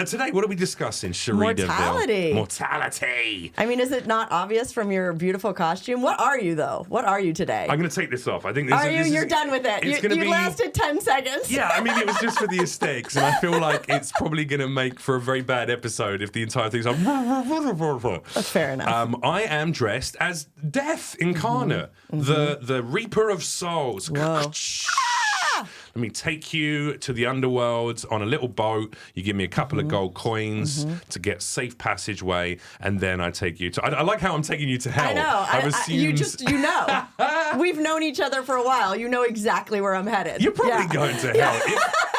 Today, what are we discussing, Cherie? Mortality. Mortality. I mean, is it not obvious from your beautiful costume? What are you, though? What are you today? I'm going to take this off. I think this are you? You're done with it. You lasted 10 seconds. Yeah, I mean, it was just for the aesthetics, and I feel like it's probably going to make for a very bad episode if the entire thing's like... That's fair enough. I am dressed as Death incarnate, the Reaper of Souls. Whoa. Let me take you to the underworld on a little boat. You give me a couple of gold coins to get safe passageway, and then I take you to... I like how I'm taking you to hell. I know. I've assumed... You know. We've known each other for a while. You know exactly where I'm headed. You're probably going to hell.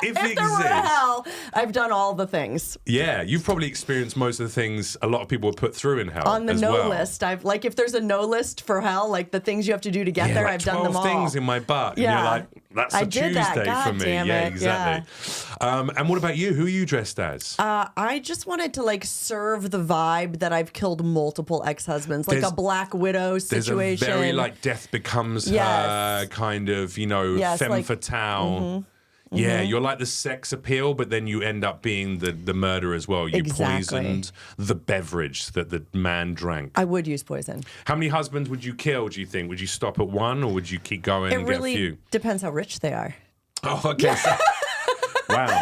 If it there were a exists. hell, I've done all the things. Yeah, you've probably experienced most of the things a lot of people are put through in hell. On the as no well. list, if there's a no list for hell, like the things you have to do to get there, like I've done them all. 12 things in my butt. Yeah. And you're like, that's a Tuesday for me. Damn Yeah, it. exactly. Yeah. And what about you? Who are you dressed as? I just wanted to serve the vibe that I've killed multiple ex-husbands, like a Black Widow situation. There's a very Death becomes her kind of, femme fatale. Yeah, you're like the sex appeal, but then you end up being the murder as well. You poisoned the beverage that the man drank. I would use poison. How many husbands would you kill, do you think? Would you stop at one, or would you keep going and get a few? It really depends how rich they are. Oh, okay. Wow.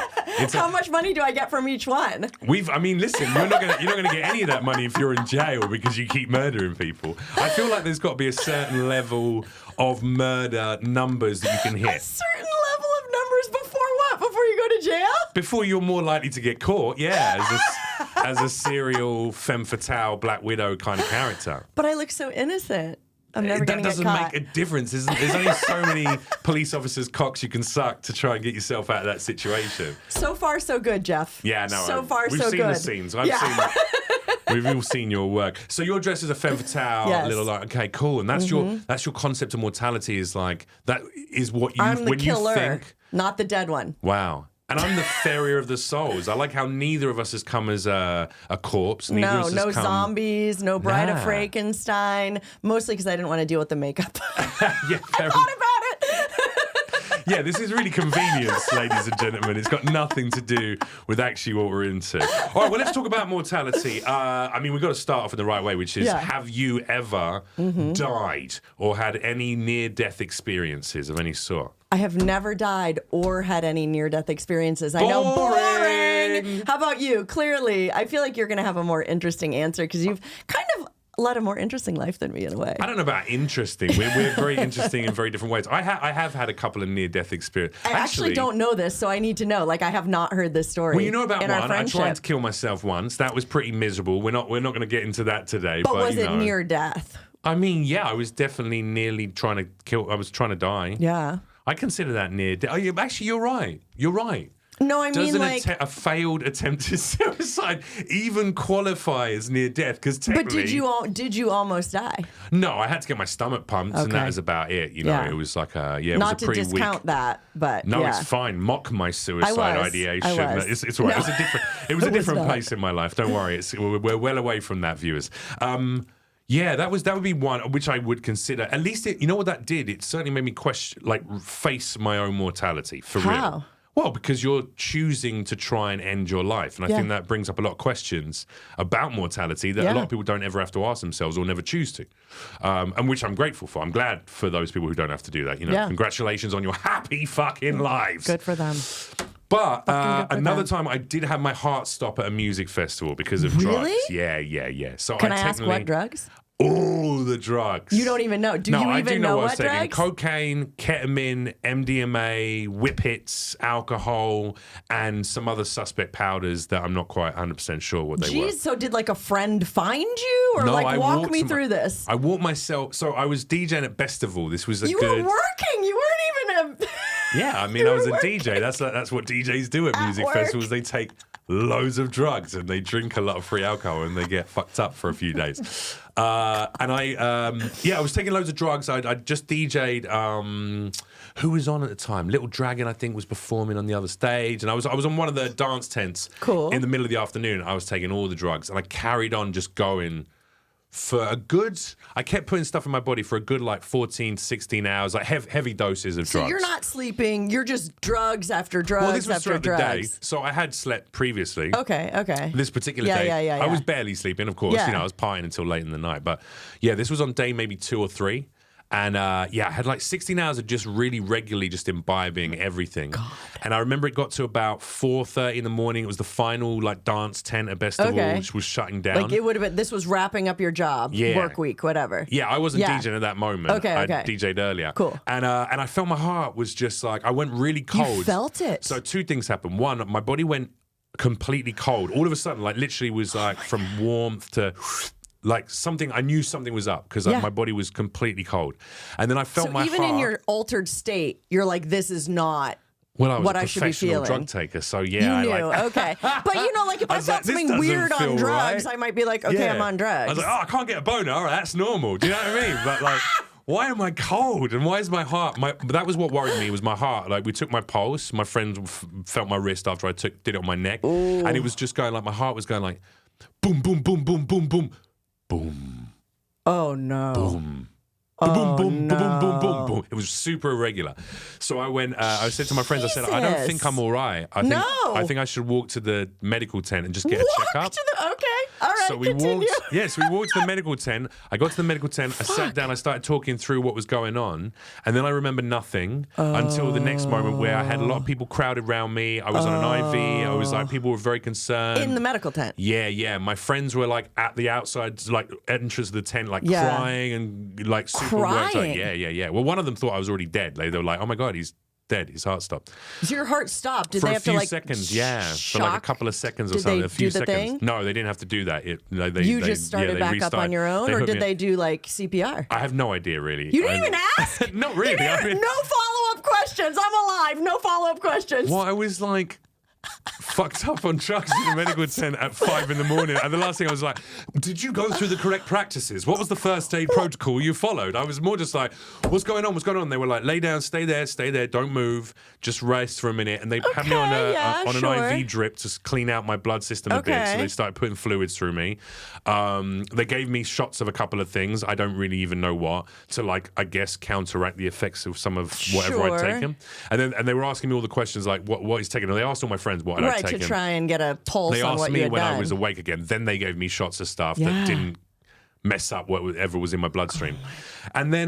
How much money do I get from each one? Listen, you're not gonna get any of that money if you're in jail because you keep murdering people. I feel like there's got to be a certain level of murder numbers that you can hit. A certain level of numbers before what? Before you go to jail? Before you're more likely to get caught, yeah, as a serial femme fatale Black Widow kind of character. But I look so innocent. I'm never going to get caught. That doesn't make a difference. There's only so many police officers' cocks you can suck to try and get yourself out of that situation. So far, so good, Jeff. Yeah, no. So far, we've so seen good. The scenes. We've all seen your work. So you're dressed as a femme fatale, little okay, cool. And that's your concept of mortality is that is what you I'm the when killer, you think, not the dead one. Wow. And I'm the farrier of the souls. I like how neither of us has come as a corpse. No zombies, no Bride of Frankenstein. Mostly because I didn't want to deal with the makeup. Yeah, I thought about it. Yeah, this is really convenience, ladies and gentlemen. It's got nothing to do with actually what we're into. All right, well, let's talk about mortality. We've got to start off in the right way, which is, have you ever died or had any near-death experiences of any sort? I have never died or had any near-death experiences. I know, boring. How about you? Clearly, I feel like you're going to have a more interesting answer because you've kind of led a more interesting life than me in a way. I don't know about interesting. We're very interesting in very different ways. I have had a couple of near-death experiences. I actually don't know this, so I need to know. I have not heard this story. Well, you know about one. I tried to kill myself once. That was pretty miserable. We're not going to get into that today. But was it near death? I mean, yeah, I was definitely nearly trying to kill. I was trying to die. Yeah. I consider that near death. Oh, actually, you're right. You're right. No, I mean, a failed attempted suicide even qualify as near death? Because technically, but did you almost die? No, I had to get my stomach pumped, and that was about it. It was like it not was a pretty to discount that, but no, it's fine. Mock my suicide ideation. It's all right. No. It was a different place in my life. Don't worry. We're well away from that, viewers. Yeah, that would be one which I would consider. At least you know what that did? It certainly made me face my own mortality for real. Well, because you're choosing to try and end your life. And I think that brings up a lot of questions about mortality that a lot of people don't ever have to ask themselves or never choose to. And which I'm grateful for. I'm glad for those people who don't have to do that. Congratulations on your happy fucking lives. Good for them. But another time I did have my heart stop at a music festival because of drugs. Yeah. So Can I ask what drugs? All the drugs. You don't even know. Do you even know what drugs? Taking cocaine, ketamine, MDMA, whippets, alcohol, and some other suspect powders that I'm not quite 100% sure what they were. So did a friend find you? Or walk me through this? I walked myself. So I was DJing at Bestival. This was You were working. You weren't even a... Yeah, I mean, I was a DJ. That's what DJs do at music festivals. They take loads of drugs and they drink a lot of free alcohol and they get fucked up for a few days. And I was taking loads of drugs. I just DJ'd. Who was on at the time? Little Dragon, I think, was performing on the other stage, and I was on one of the dance tents. Cool. In the middle of the afternoon. I was taking all the drugs, and I carried on just going for a good, I kept putting stuff in my body for a good like 14, 16 hours, like heavy doses of drugs. So you're not sleeping, you're just drugs after drugs well, this was after throughout drugs. the day, so I had slept previously. Okay. This particular day, Yeah. I was barely sleeping, of course. Yeah. You know, I was partying until late in the night. But yeah, this was on day maybe 2 or 3. And yeah, I had like 16 hours of just really regularly just imbibing everything. God. And I remember it got to about 4:30 in the morning. It was the final like dance tent at Festival, which was shutting down. Like it would have been, this was wrapping up your job, work week, whatever. Yeah, I wasn't DJing at that moment. Okay. I DJ'd earlier. Cool. And I felt my heart was just like, I went really cold. You felt it. So 2 things happened. One, my body went completely cold. All of a sudden, like literally was like from warmth to like something, I knew something was up because my body was completely cold. And then I felt my even heart. in your altered state, you're like, this is not Well, I was what a I should be professional feeling. drug taker, so You yeah, knew, I like. okay. But you know, like if I was felt like, this something doesn't weird on feel drugs, right. I might be like, okay, I'm on drugs. I was like, oh, I can't get a boner. All right, that's normal. Do you know what I mean? But like, why am I cold? And why is my heart? That was what worried me. Was my heart? Like we took my pulse. My friend felt my wrist after I did it on my neck, and it was just going like my heart was going like, boom, boom, boom, boom, boom, boom, boom. Oh no. Boom. Oh, boom, boom, no. boom, boom, boom, boom. It was super irregular. So I went, I said to my friends, I said, I don't think I'm all right. I think I should walk to the medical tent and just get a checkup. Okay. All right, So we continue. walked, so we walked to the medical tent. I got to the medical tent. I sat down. I started talking through what was going on. And then I remember nothing until the next moment where I had a lot of people crowded around me. I was on an IV. I was like, people were very concerned. In the medical tent. Yeah. My friends were like at the outside, like entrance of the tent, like crying and like super worked out. Yeah. Well, one of them thought I was already dead. They were like, oh my God, he's dead. His heart stopped. So your heart stopped. Did For they a have few to like seconds, for like a couple of seconds or Did something. they A few do the seconds. thing? No, they didn't have to do that. You just started back up on your own, or did they do like CPR? I have no idea, really. You didn't even ask? Not really. No follow-up questions. I'm alive. No follow-up questions. Well, I was like fucked up on drugs in the medical tent at 5 in the morning. And the last thing I was like, did you go through the correct practices? What was the first aid protocol you followed? I was more just like, what's going on? What's going on? They were like, lay down, stay there, don't move, just rest for a minute. And they had me on an IV drip to clean out my blood system a bit. So they started putting fluids through me. They gave me shots of a couple of things, I don't really even know what, to like, I guess, counteract the effects of some of whatever I'd taken. And they were asking me all the questions like, what he's taking? And they asked all my friends what I'd taken. To try and get a pulse they on what you had asked me when done. I was awake again. Then they gave me shots of stuff that didn't mess up whatever was in my bloodstream. And then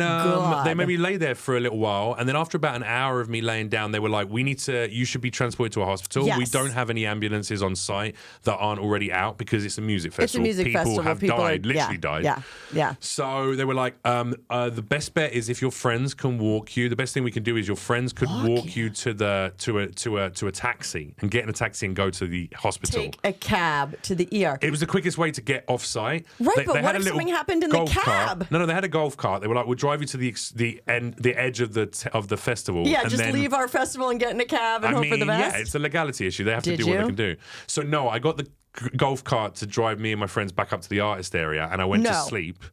they made me lay there for a little while. And then after about an hour of me laying down, they were like, you should be transported to a hospital. Yes. We don't have any ambulances on site that aren't already out because it's a music festival. It's a music people festival. have People died, are, literally died. Yeah. So they were like, the best bet is if your friends can walk you. The best thing we can do is your friends could walk you to a taxi and get in a taxi and go to the hospital. Take a cab to the ER. It was the quickest way to get off site. Right, They but had what a if little something happened in the golf cab? cart. No, they had a golf cart. They were like, we'll drive you to the edge of the festival. Yeah, and just then, leave our festival and get in a cab and hope for the best. Yeah, it's a legality issue. They have to Did do what you? they can do. So no, I got the golf cart to drive me and my friends back up to the artist area, and I went to sleep,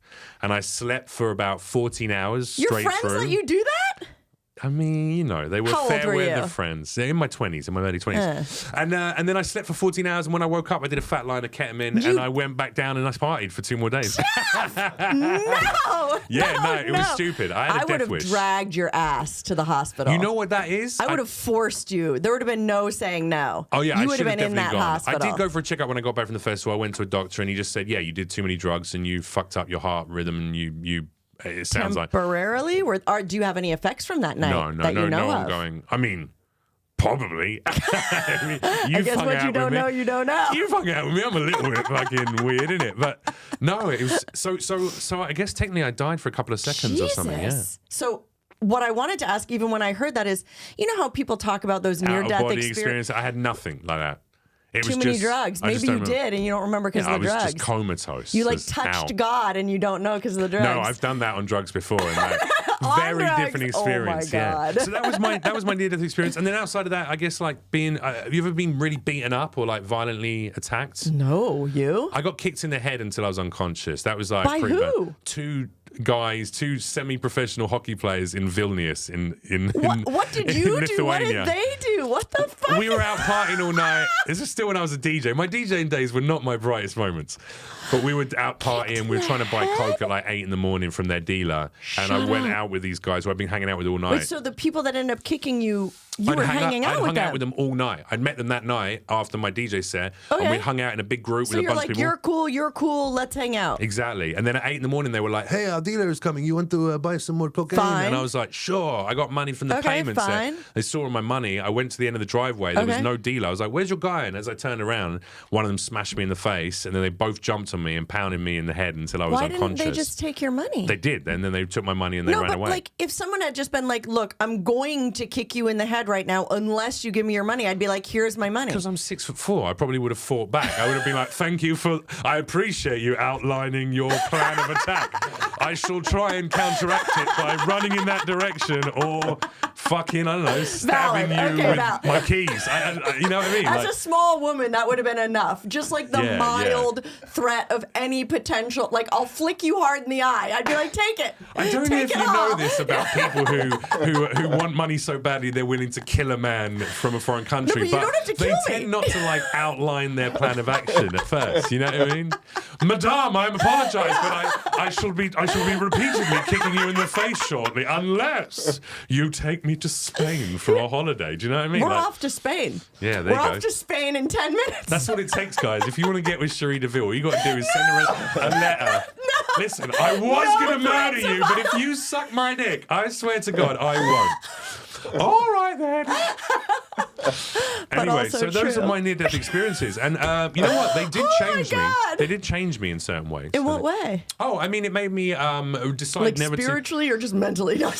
and I slept for about 14 hours Your straight friends through. let you do that? I mean, you know, they were How old fair were weather you? friends. They're in my 20s, in my early 20s. And then I slept for 14 hours, and when I woke up, I did a fat line of ketamine, and I went back down and I partied for 2 more days. No! It was stupid. I had a would death have wish. dragged your ass to the hospital. You know what that is? I would have forced you. There would have been no saying no. Oh yeah, you I would should have been in that definitely gone. hospital. I did go for a checkup when I got back from the festival. I went to a doctor, and he just said, "Yeah, you did too many drugs, and you fucked up your heart rhythm, and you." It sounds like temporarily. Do you have any effects from that night? no ongoing. I mean, probably. I mean, I guess what you don't know, you don't know. You fucking out with me. I'm a little bit fucking weird, innit? But no, it was so. I guess technically I died for a couple of seconds or something. Yeah. So what I wanted to ask, even when I heard that, is you know how people talk about those near-death Out-of-body experiences. I had nothing like that. It Too was many just, drugs. I just Maybe don't you remember. did, and you don't remember because of the drugs. I was just comatose. You like Just, touched ow. God, and you don't know because of the drugs. No, I've done that on drugs before, and like, very drugs? different experience. Oh my God. Yeah. So that was my near-death experience, and then outside of that, I guess like being. Have you ever been really beaten up or like violently attacked? No, you. I got kicked in the head until I was unconscious. That was like By pretty who? bad. Two semi-professional hockey players in Vilnius in What did you do? What Lithuania. did they do? What What the fuck? We were out partying all night. This is still when I was a DJ. My DJing days were not my brightest moments. But we were out partying. We were trying to buy Coke at like 8 in the morning from their dealer. And I went out with these guys who I've been hanging out with all night. Wait, so the people that end up kicking you, you were hanging out with them? I'd hung out with them all night. I'd met them that night after my DJ set. Okay. And we hung out in a big group So with a bunch you're of like, people. you're cool, let's hang out. Exactly. And then at 8 in the morning, they were like, hey, our dealer is coming. You want to buy some more cocaine? Fine. And I was like, sure. I got money from the payment fine. set. They saw my money. I went to the end of the driveway. There was no dealer. I was like, where's your guy? And as I turned around, one of them smashed me in the face. And then they both jumped on me and pounded me in the head until I was unconscious. Why didn't they just take your money? They did. And then they took my money and they ran away. Like, if someone had just been like, look, I'm going to kick you in the head right now unless you give me your money, I'd be like, here's my money. Because I'm 6'4", I probably would have fought back. I would have been like, thank you for, I appreciate you outlining your plan of attack. I shall try and counteract it by running in that direction or fucking, I don't know, stabbing you with my keys. You know what I mean? As a small woman, that would have been enough. Just like the mild threat of any potential, like, I'll flick you hard in the eye. I'd be like, take it. I don't know if you know this about people who want money so badly they're willing to kill a man from a foreign country. No, but you don't have to kill they tend not to like outline their plan of action at first. You know what I mean? Madame, I apologise, but I shall be repeatedly kicking you in the face shortly, unless you take me to Spain for a holiday. Do you know what I mean? We're off to Spain. Yeah, there you go. We're off to Spain in 10 minutes. That's what it takes, guys. If you want to get with Cherie DeVille, all you got to do is send her a letter. No, listen, I was going to murder you, but if you suck my dick, I swear to God, I won't. All right, then. Anyway, so those are my near-death experiences. And you know what? They did change me. They did change me in certain ways. In what way? Oh, I mean, it made me decide like never spiritually or just mentally? No,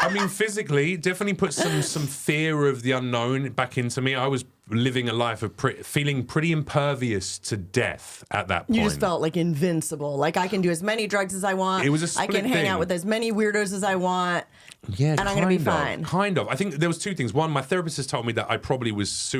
I mean, physically, definitely put some fear of the unknown back into me. I was living a life of feeling pretty impervious to death at that point. You just felt like invincible. Like, I can do as many drugs as I want. It was a split I can hang thing. out with as many weirdos as I want. Yeah, and I'm going to be fine. Kind of. I think there was two things. One, my therapist has told me that I probably was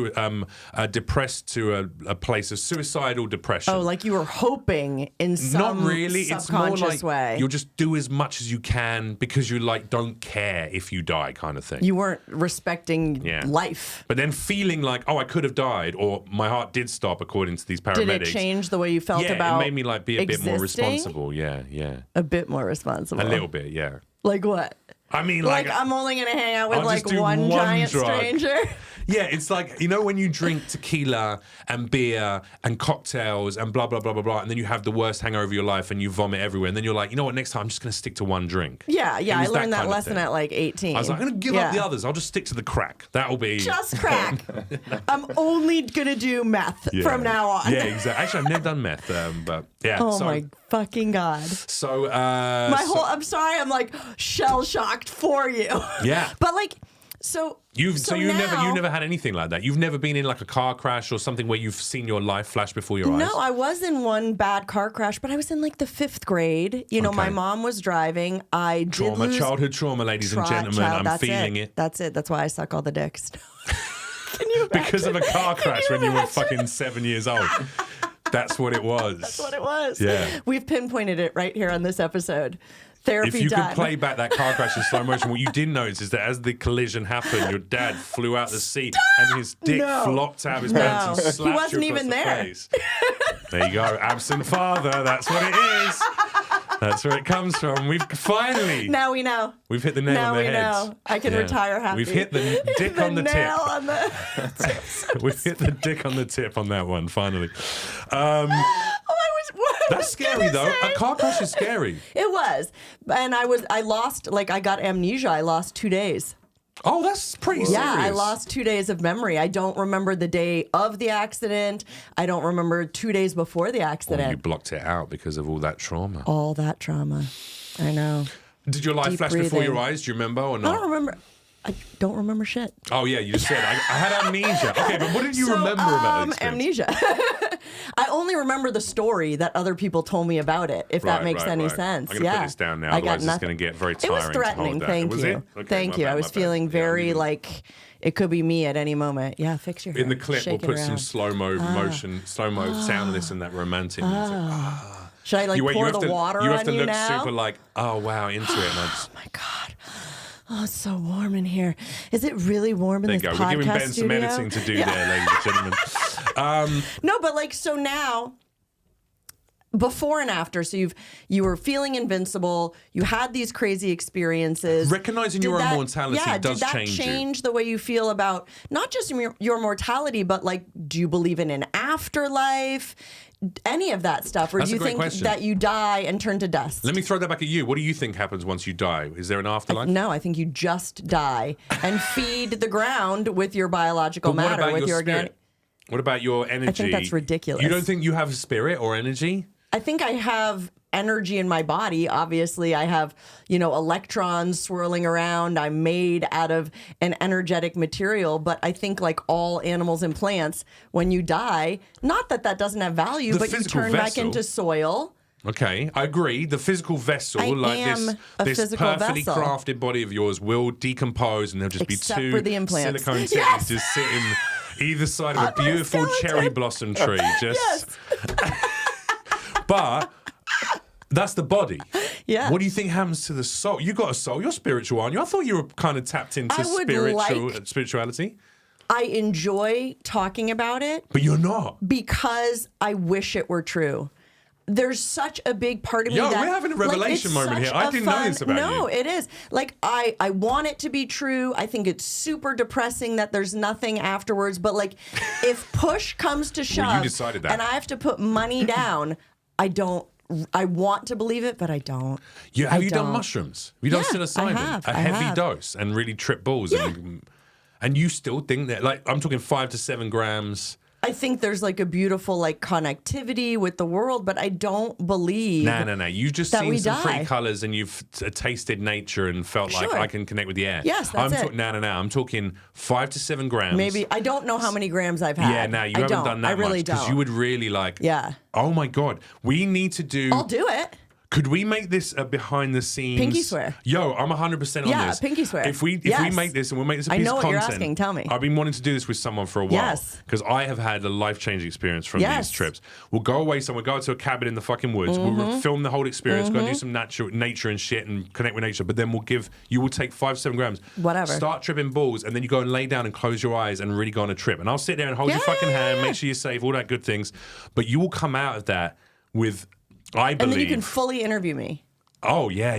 depressed to a place of suicidal depression. Oh, like you were hoping in some Not really. subconscious it's more like way. You'll just do as much as you can because you like don't care if you die, kind of thing. You weren't respecting life. But then feeling like, oh, I could have died, or my heart did stop, according to these paramedics. Did it change the way you felt about it made me like be a bit more responsible. Yeah. A bit more responsible. A little bit, yeah. Like what? I mean, like I'm only going to hang out with I'll like just do one giant drug. stranger. Yeah, it's like, you know, when you drink tequila and beer and cocktails and blah, blah, blah, blah, blah, and then you have the worst hangover of your life and you vomit everywhere. And then you're like, you know what, next time I'm just going to stick to one drink. Yeah. I learned that lesson at like 18. I was like, I'm going to give up the others. I'll just stick to the crack. That'll be... Just crack. I'm only going to do meth from now on. Yeah, exactly. Actually, I've never done meth, but yeah. Oh, my fucking God. So, I'm sorry, I'm like shell-shocked for you. Yeah. But like... You never had anything like that. You've never been in like a car crash or something where you've seen your life flash before your eyes? No, I was in one bad car crash, but I was in like the 5th grade. You know, my mom was driving. I did lose childhood trauma, ladies and gentlemen. I'm feeling it. That's it. That's why I suck all the dicks. Can you imagine? Because of a car crash when you were fucking 7 years old. That's what it was. That's what it was. Yeah. We've pinpointed it right here on this episode. Therapy if you done. could play back that car crash in slow motion, what you didn't notice is that as the collision happened, your dad flew out the seat and his dick flopped out of his pants and slapped he wasn't you across even the there. face. There you go. Absent father. That's what it is. That's where it comes from. We've finally. Now we know. We've hit the nail on the head. Now we know. I can retire happy. We've hit the dick on the tip. Nail on the We've hit the dick on the tip on that one, finally. That's scary, though. A car crash is scary. It was. And I got amnesia. I lost 2 days. Oh, that's pretty serious. Yeah, I lost 2 days of memory. I don't remember the day of the accident. I don't remember 2 days before the accident. Well, you blocked it out because of all that trauma. All that trauma. I know. Did your life flash before your eyes? Do you remember or not? I don't remember. I don't remember shit. Oh, yeah, you just said, I had amnesia. Okay, but what did you remember about it? Amnesia. I only remember the story that other people told me about it, if that makes any sense. I'm going to put this down now, otherwise it's going to get very tiring. It was threatening, thank you. Okay, thank you. I was feeling very like it could be me at any moment. Yeah, fix your hair. In the clip, we'll put some slow-mo motion, slow-mo sound of this and that romantic music. Should I pour the water on you now? You have to look super like, oh, wow, into it. And oh, my God. Oh, it's so warm in here. Is it really warm in There this you go. podcast We're giving Ben studio? some editing to do there, ladies and gentlemen. No, but like, so now, before and after, so you were feeling invincible, you had these crazy experiences. Recognizing your own mortality does change you. Change the way you feel about not just your mortality, but like, do you believe in an afterlife? Any of that stuff? Or That's do a you great think question. that you die and turn to dust? Let me throw that back at you. What do you think happens once you die? Is there an afterlife? No, I think you just die and feed the ground with your biological But what matter, about with your your spirit? organic. What about your energy? I think that's ridiculous. You don't think you have spirit or energy? I think I have energy in my body. Obviously, I have, electrons swirling around. I'm made out of an energetic material. But I think, like all animals and plants, when you die, not that doesn't have value, The but you physical turn back vessel. into soil. Okay, I agree. The physical vessel, I am a this physical perfectly vessel. crafted body of yours, will decompose, and there'll just Except be two for the implants. silicone titties Yes! just sitting either side of a On my beautiful skeleton. cherry blossom tree. Just, Yes. but that's the body. Yeah. What do you think happens to the soul? You got a soul. You're spiritual, aren't you? I thought you were kind of tapped into I would spirituality, I enjoy talking about it but you're not. because I wish it were true. There's such a big part of me Yo, that... we're having a revelation it's moment such here. I a didn't know this about you. No, it is. Like, I want it to be true. I think it's super depressing that there's nothing afterwards. But, like, if push comes to shove... Well, you decided that. And I have to put money down, I want to believe it, but I don't. Have you done don't. mushrooms? Have you done Yeah, psilocybin? I have. A I heavy have. dose and really trip balls. Yeah. And you still think that, like, I'm talking 5 to 7 grams. I think there's like a beautiful like connectivity with the world, but I don't believe. No. You've just that seen we some pretty die. colors and you've tasted nature and felt like Sure. I can connect with the air. Yes, that's it. No. I'm talking 5 to 7 grams. Maybe I don't know how many grams I've had. Yeah, no, you I haven't don't. done that I really much because don't. you would really like. Yeah. Oh my God, we need to do. I'll do it. Could we make this a behind the scenes? Pinky swear. Yo, I'm 100% on Yeah, this. pinky swear. If we Yes. make this and we'll make this a I piece know of what you're content. asking. Tell me. I've been wanting to do this with someone for a while. Yes. Because I have had a life-changing experience from Yes. these trips. We'll go away somewhere, go to a cabin in the fucking woods. We'll film the whole experience, go do some nature and shit and connect with nature. But then you will take 5 to 7 grams. Whatever. Start tripping balls and then you go and lay down and close your eyes and really go on a trip. And I'll sit there and hold your fucking hand, make sure you're safe, all that good things. But you will come out of that with, I believe. And then you can fully interview me. Oh, yeah.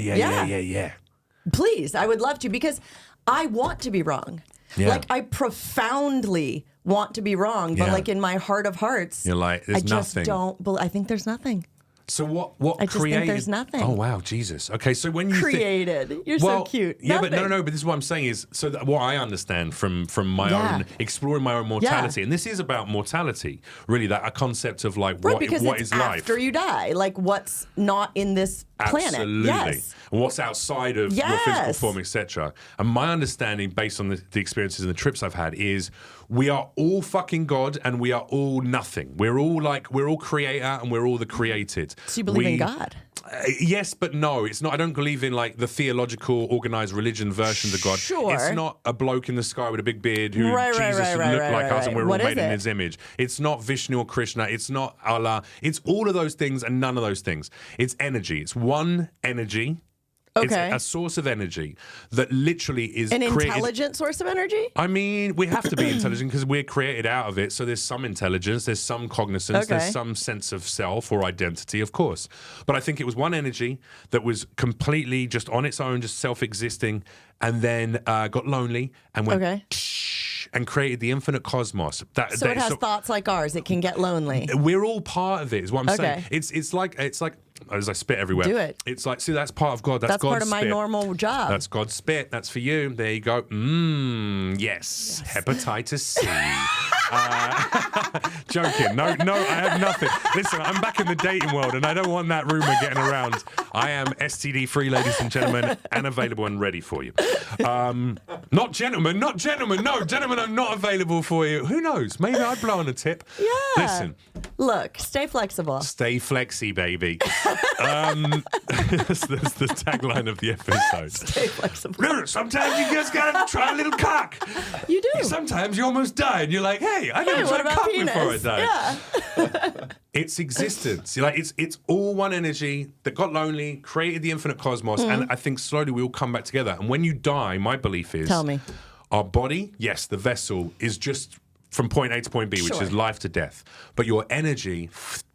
Please, I would love to because I want to be wrong. Yeah. Like I profoundly want to be wrong, but Yeah. like in my heart of hearts, You're like, there's I just nothing. don't. I think there's nothing. So what I just think created? there's nothing. Oh wow, Jesus. Okay, so when you Created. You're well, so cute. Yeah, but Nothing. no. But this is what I'm saying is what I understand from my Yeah. own exploring my own mortality, and this is about mortality, really. That a concept of like Right, what because what it's is life. after you die. Like what's not in this planet. Absolutely. Yes. And what's outside of your physical Yes. form, etc. And my understanding, based on the experiences and the trips I've had, is we are all fucking God and we are all nothing. We're all creator and we're all the created. So you believe in God? Yes, but no. It's not. I don't believe in like the theological, organized religion versions of God. Sure. It's not a bloke in the sky with a big beard who Right, Jesus right, looked right, like us and we're What all is made in it? his image. It's not Vishnu or Krishna. It's not Allah. It's all of those things and none of those things. It's energy. It's one energy. Okay. It's a source of energy that literally is An created. intelligent source of energy? I mean, we have to be intelligent because we're created out of it. So there's some intelligence, there's some cognizance, Okay. there's some sense of self or identity, of course. But I think it was one energy that was completely just on its own, just self-existing, and then got lonely and went Okay. and created the infinite cosmos. So it has thoughts like ours. It can get lonely. We're all part of it, is what I'm saying. Okay. It's like as I spit everywhere. Do it. It's like, see, that's part of God. That's That's God's part of my spit. normal job. That's God's spit. That's for you. There you go. Yes. Hepatitis C. Joking. No, I have nothing. Listen, I'm back in the dating world and I don't want that rumor getting around. I am STD free, ladies and gentlemen, and available and ready for you. Not gentlemen. No, gentlemen, I'm not available for you. Who knows? Maybe I'd blow on a tip. Yeah. Listen. Look, stay flexible. Stay flexy, baby. That's the tagline of the episode. Stay flexible. No, sometimes you just gotta try a little cock. You do. Sometimes you almost die and you're like, hey, I never Hey, what tried about cock penis? before I died. Yeah. It's existence. Like it's all one energy that got lonely, created the infinite cosmos, and I think slowly we all come back together. And when you die, my belief is, Tell me. Our body, yes, the vessel is just from point A to point B, which is life to death. But your energy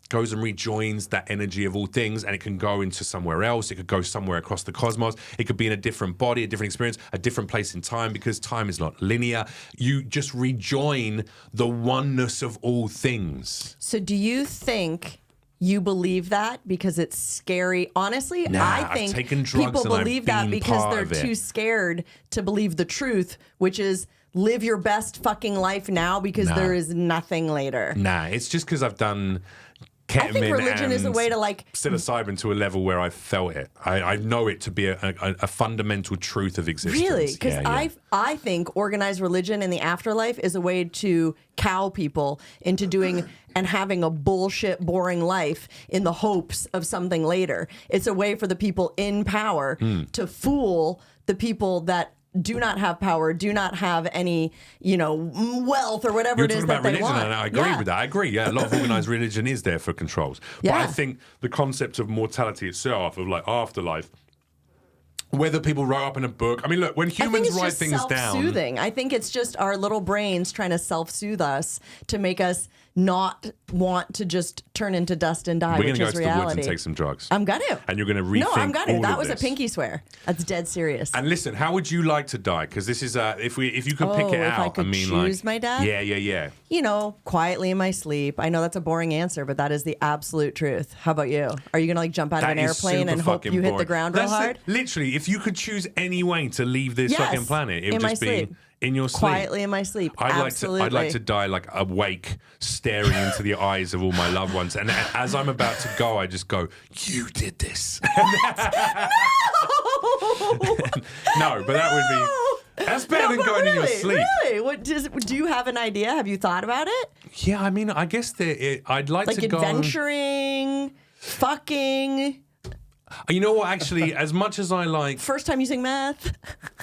goes and rejoins that energy of all things, and it can go into somewhere else. It could go somewhere across the cosmos. It could be in a different body, a different experience, a different place in time, because time is not linear. You just rejoin the oneness of all things. So do you think you believe that because it's scary? Honestly, Nah, I think I've taken drugs people and I've believe that been because part they're of it. too scared to believe the truth, which is live your best fucking life now because there is nothing later. Nah, it's just because I've done ketamine. I think religion is a way to like psilocybin to a level where I felt it. I know it to be a fundamental truth of existence. Really? Because Yeah. I think organized religion in the afterlife is a way to cow people into doing and having a bullshit, boring life in the hopes of something later. It's a way for the people in power to fool the people that do not have power, do not have any, wealth or whatever You're it is talking that about they religion, want. and I agree with that. I agree. Yeah, a lot of organized religion is there for controls. But I Yeah. think the concept of mortality itself, of like afterlife, whether people wrote up in a book. I mean, look, when I think humans it's write just things down. self-soothing. I think it's just our little brains trying to self-soothe us to make us not want to just turn into dust and die, We're going which to go is to the woods reality. and take some drugs. I'm gonna. And you're going to rethink No, I'm gonna. all That of was this. a pinky swear. That's dead serious. And listen, how would you like to die? Because this is if you could pick it if out. I could mean, choose like, my death? Yeah. Quietly in my sleep. I know that's a boring answer, but that is the absolute truth. How about you? Are you gonna like jump out of That an is airplane super and hope fucking you hit the boring. ground real That's hard? Literally, if you could choose any way to leave this Yes, fucking planet, it would in my just be sleep. in your sleep. Quietly in my sleep. Absolutely. I'd like to die like awake, staring into the eyes of all my loved ones. And as I'm about to go, I just go, "You did this." No, but that would be. That's better than but going in your sleep. Really? Do you have an idea? Have you thought about it? Yeah, I mean, I guess I'd like Like to go. adventuring, fucking, You know what? Actually, as much as I like, first time using meth.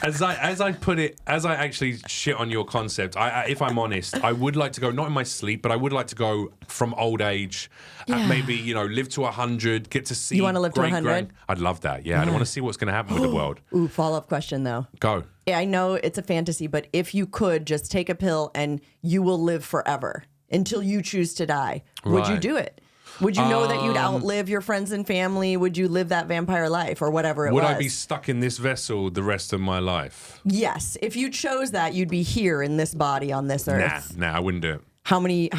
as I put it, as I actually shit on your concept, if I'm honest, I would like to go not in my sleep, but I would like to go from old age, Yeah. maybe live to 100, get to see. You wanna live to 100? I'd love that. Yeah, I don't want to see what's going to happen with the world. Ooh, follow-up question though. Go. Yeah, I know it's a fantasy, but if you could just take a pill and you will live forever until you choose to die, would you Right. do it? Would you know that you'd outlive your friends and family? Would you live that vampire life or whatever it Would was? I be stuck in this vessel the rest of my life? Yes. If you chose that, you'd be here in this body on this earth. Nah, I wouldn't do it. How many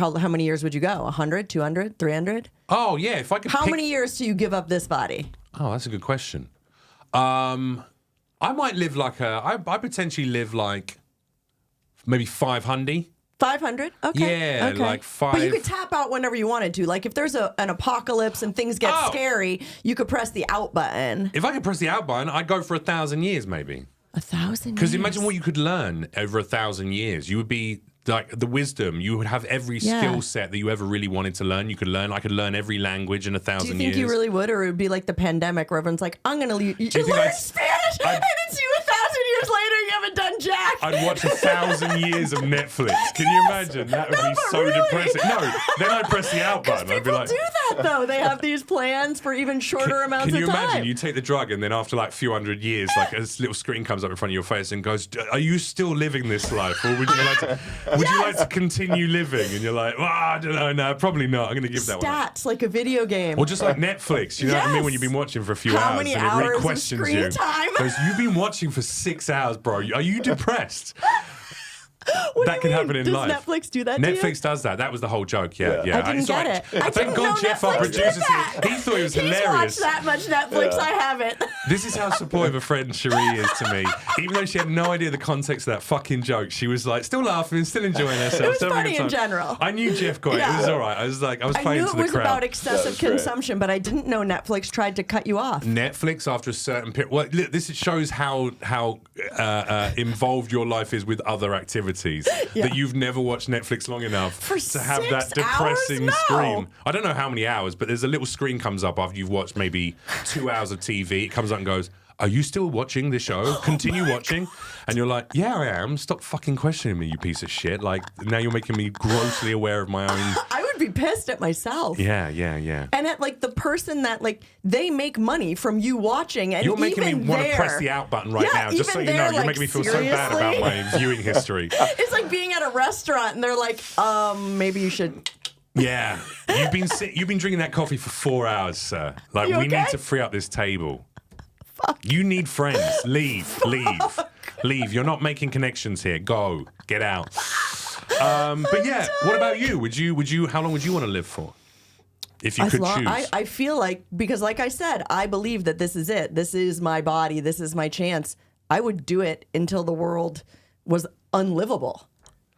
years would you go? 100, 200, 300? Oh yeah, if I could. How pick- many years do you give up this body? Oh, that's a good question. I might live like I potentially live like maybe 500. 500? Okay. Yeah, okay. like But you 5. could tap out whenever you wanted to. Like if there's an apocalypse and things get Oh. scary, you could press the out button. If I could press the out button, I'd go for 1,000 years maybe. 1,000 Because years. imagine what you could learn over 1,000 years. You would be like the wisdom. You would have every Yeah. skill set that you ever really wanted to learn. You could learn. I could learn every language in 1,000 Do you years. think you really would, or it would be like the pandemic where everyone's like, I'm going to learn you think I'd- Spanish, and it's you 1,000 years later, you haven't done jack. I'd watch 1,000 years of Netflix. Can you imagine? That would be but so really. depressing. No, then I'd press the out button. I'd be People like, do that, though. They have these plans for even shorter amounts can you of time. imagine? You take the drug, and then after like a few hundred years, like a little screen comes up in front of your face and goes, "Are you still living this life, or would you like to? Would you like to continue living?" And you're like, "Well, I don't know. No, probably not. I'm going to give that one." up." Stats, like a video game. Or just like Netflix, you know what I mean? Yes. When you've been watching for a few How hours many and it hours really of questions screen you. time? Goes, you've been watching for 6 hours, bro. Are you depressed? What That do can you happen mean? in Does life. Netflix do that to you? Netflix does that. That was the whole joke. Yeah. I didn't It's all get right. it. I Thank didn't God know Jeff, our Netflix did producer, that. he thought it was He's hilarious. watched that much Netflix. I haven't. This is how supportive a friend Cherie is to me. Even though she had no idea the context of that fucking joke, she was like still laughing, still enjoying herself. It was still having a funny good in time. general. I knew Jeff got it. It Yeah. was all right. I was I playing knew to it the was crowd. about excessive great. consumption, but I didn't know Netflix tried to cut you off. Netflix after a certain period. Well, look, this shows how involved your life is with other activities. Yeah. That you've never watched Netflix long enough For to have that 6 hours? depressing No. screen. I don't know how many hours, but there's a little screen comes up after you've watched maybe 2 hours of TV. It comes up and goes, "Are you still watching this show? Continue watching." And you're like, "Yeah, I am. Stop fucking questioning me, you piece of shit. Like, now you're making me grossly aware of my own I would would be pissed at myself. Yeah. And at like the person that like they make money from you watching, and You're making me even want to there, press the out button right now, just so you know. You're like, making me feel so bad about my viewing history. It's like being at a restaurant and they're like, maybe you should. Yeah, you've been drinking that coffee for 4 hours, sir. Like You we okay? need to free up this table. Fuck. You need friends. Leave. You're not making connections here. Go. Get out. But yeah, what about you? Would you? How long would you want to live for? If you could choose. I feel like, because like I said, I believe that this is it. This is my body. This is my chance. I would do it until the world was unlivable.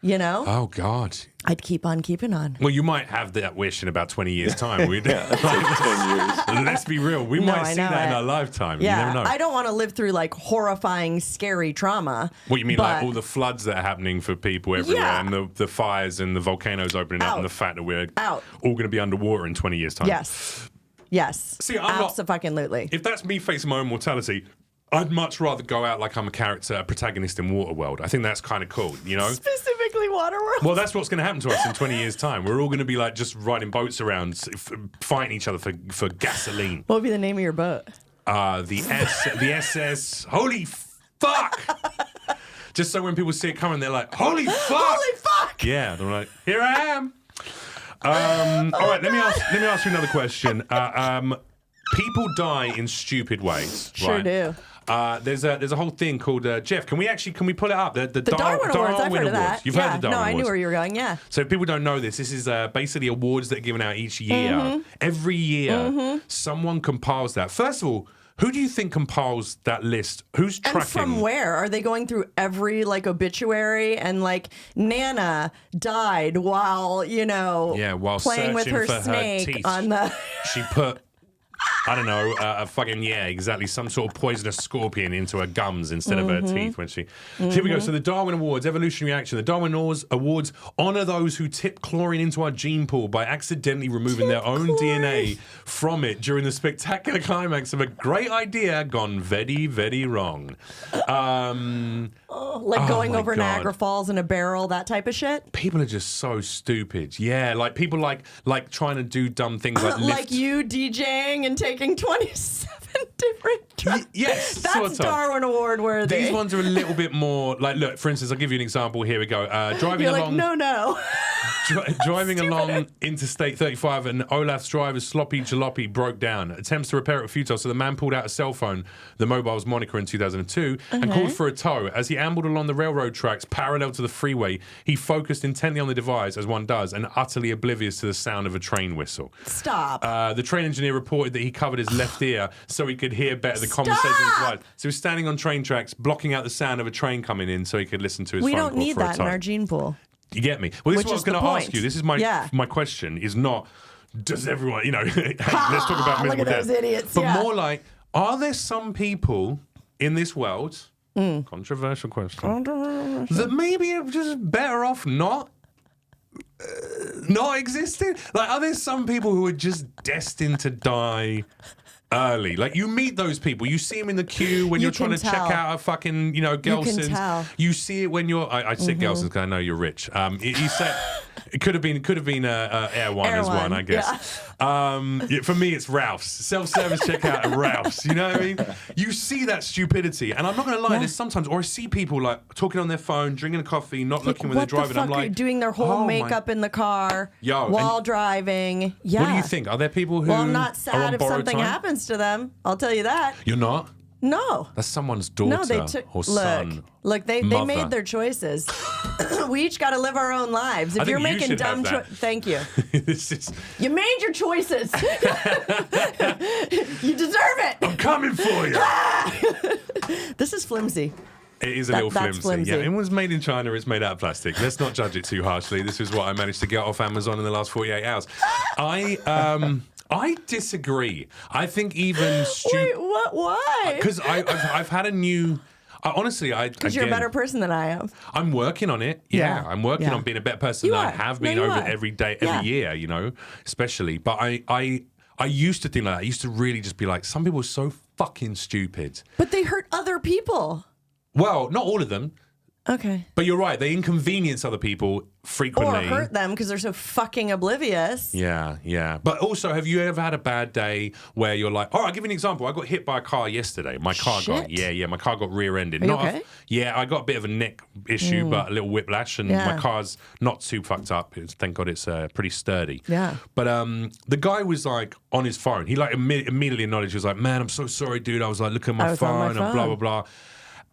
You know? Oh God. I'd keep on keeping on. Well, you might have that wish in about 20 years' time. Yeah, that's like 10 years. Let's be real. We might see that in our lifetime. Yeah, You never know. I don't want to live through like horrifying, scary trauma. What you mean, but like all the floods that are happening for people everywhere, Yeah. and the fires and the volcanoes opening up, Out. and the fact that we're Out. all going to be underwater in 20 years' time? Yes. See, I'm not- Abso-fucking-lutely. If that's me facing my own mortality, I'd much rather go out like I'm a character, a protagonist in Waterworld. I think that's kind of cool, you know? Specifically Waterworld. Well, that's what's going to happen to us in 20 years' time. We're all going to be like just riding boats around, fighting each other for gasoline. What would be the name of your boat? The SS. Holy fuck! Just so when people see it coming, they're like, "Holy fuck! Holy fuck! Yeah, they're like, "Here I am." All right, let me ask you another question. People die in stupid ways. Sure right? do. There's a whole thing called Jeff. Can we pull it up? The Darwin Awards. I've heard of that. You've yeah. heard the Darwin No, I Awards. knew where you were going. Yeah. So if people don't know this is basically awards that are given out each year. Every year, someone compiles that. First of all, who do you think compiles that list? Who's tracking? And from where? Are they going through every like obituary and like Nana died while, while playing with searching her for her snake teeth. on the She put, I don't know, exactly, some sort of poisonous scorpion into her gums instead of her teeth when she. So here we go. So the Darwin Awards, evolutionary action. The Darwin Awards honor those who tip chlorine into our gene pool by accidentally removing their own DNA from it during the spectacular climax of a great idea gone very, very wrong. going over God. Niagara Falls in a barrel, that type of shit. People are just so stupid. Yeah, like people like trying to do dumb things like lift. Like you DJing and taking 27 different drugs. Yes, That's sort of. Darwin Award worthy. These ones are a little bit more like, look, for instance, I'll give you an example. Here we go. Driving You're along. like, no. Driving along Interstate 35, and Olaf's driver's sloppy jalopy broke down. Attempts to repair it were futile, so the man pulled out a cell phone, the mobile's moniker in 2002, and called for a tow. As he ambled along the railroad tracks parallel to the freeway, he focused intently on the device, as one does, and utterly oblivious to the sound of a train whistle. Stop. The train engineer reported that he covered his left ear so he could hear better the conversation of his wife. So he was standing on train tracks, blocking out the sound of a train coming in so he could listen to his We phone don't call need for a that tow. in our gene pool. You get me? Well, this Which is what I was is the going to ask point. you. This is my question. Is not does everyone hey, let's talk about Look miserable at those death. idiots. But yeah. more like, are there some people in this world? Controversial question. That maybe are just better off not existing. Like, are there some people who are just destined to die early? Like, you meet those people, you see them in the queue when You you're trying to can check tell. out a fucking, Gelson's. tell. You see it when you're. I said Gelson's because I know you're rich. You said it could have been Air One Air as one, One, I guess. For me, it's Ralph's self-service checkout at Ralph's. You know what I mean? You see that stupidity, and I'm not going to lie. There's sometimes, or I see people like talking on their phone, drinking a coffee, not looking when they're driving. What I'm the fuck are like, you doing their whole oh my- makeup in the car Yo, while and- driving? Yeah. What do you think? Are there people who? Well, I'm not are sad on if borrowed something time? happens to them. I'll tell you that. You're not. No. That's someone's daughter No, they took. or son. Look, they mother. made their choices. We each got to live our own lives. If I think you're you making should dumb have that. thank you. This is. You made your choices. You deserve it. I'm coming for you. This is flimsy. It is a That- little that's flimsy. flimsy. Yeah, it was made in China. It's made out of plastic. Let's not judge it too harshly. This is what I managed to get off Amazon in the last 48 hours. I disagree. I think even Wait, what? Why? because I've had a new. Honestly, Because you're a better person than I am. I'm working on it. Yeah, Yeah, I'm working yeah. on being a better person You than I are. have No, been you over are. every day, Yeah. every year. Especially. But I used to think like that. I used to really just be like, some people are so fucking stupid. But they hurt other people. Well, not all of them. Okay. But you're right. They inconvenience other people frequently. Or hurt them because they're so fucking oblivious. Yeah, yeah. But also, have you ever had a bad day where you're like, I'll give you an example. I got hit by a car yesterday. My car got, my car got rear-ended. Are you okay? I got a bit of a neck issue, but a little whiplash, and my car's not too fucked up. Thank God it's pretty sturdy. Yeah. But the guy was like on his phone. He like immediately acknowledged, he was like, man, I'm so sorry, dude. I was like, look at my phone and blah, blah, blah.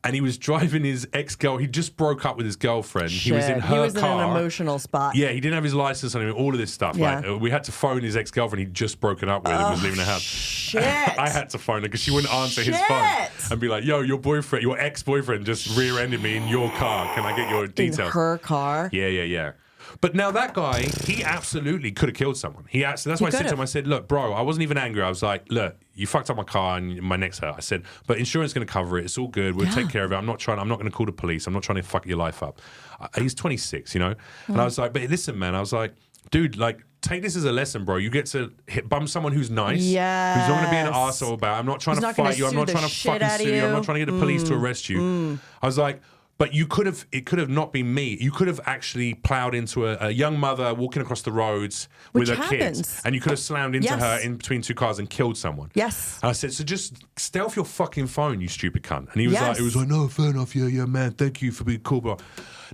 And he was driving his ex-girl. He just broke up with his girlfriend. Shit. He was in her car. He was in an emotional spot. Yeah, he didn't have his license on him, all of this stuff. Yeah. Like, we had to phone his ex-girlfriend he'd just broken up with and was leaving the house. Shit. I had to phone her because she wouldn't answer his phone and be like, yo, your ex-boyfriend just rear-ended me in your car. Can I get your details? In her car? Yeah. But now that guy, he absolutely could have killed someone. That's why I said to him, I said, look, bro, I wasn't even angry. I was like, look, you fucked up my car and my neck's hurt. I said, but insurance is going to cover it. It's all good. We'll take care of it. I'm not going to call the police. I'm not trying to fuck your life up. He's 26, you know? And I was like, but listen, man, I was like, dude, like, take this as a lesson, bro. You get to bum someone who's nice, who's not going to be an arsehole about. I'm not trying to fight you. I'm not trying to fucking sue you. I'm not trying to get the police to arrest you. I was like, but it could have not been me. You could have actually plowed into a young mother walking across the roads with her kids, and you could have slammed into her in between two cars and killed someone. Yes. And I said, so just stay off your fucking phone, you stupid cunt. And he was like, no, fair enough, yeah, man, thank you for being cool, bro.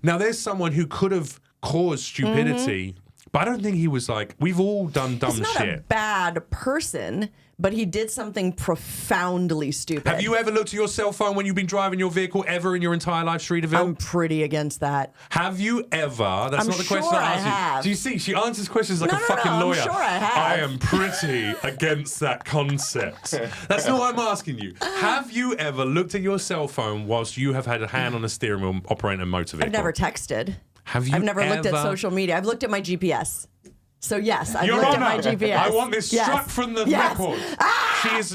Now there's someone who could have caused stupidity, but I don't think he was like, we've all done dumb shit. He's not a bad person, but he did something profoundly stupid. Have you ever looked at your cell phone when you've been driving your vehicle ever in your entire life, Cherie DeVille? I'm pretty against that. Have you ever? That's I'm not the sure question I asked have. you. Do you see? She answers questions like a fucking lawyer. I'm sure I have. I am pretty against that concept. That's not what I'm asking you. Have you ever looked at your cell phone whilst you have had a hand on the steering wheel operating a motor vehicle? I've never texted. Have you I've never looked at ever- social media. I've looked at my GPS. So yes, I've Your looked Honor, at my GPS. I want this struck from the record.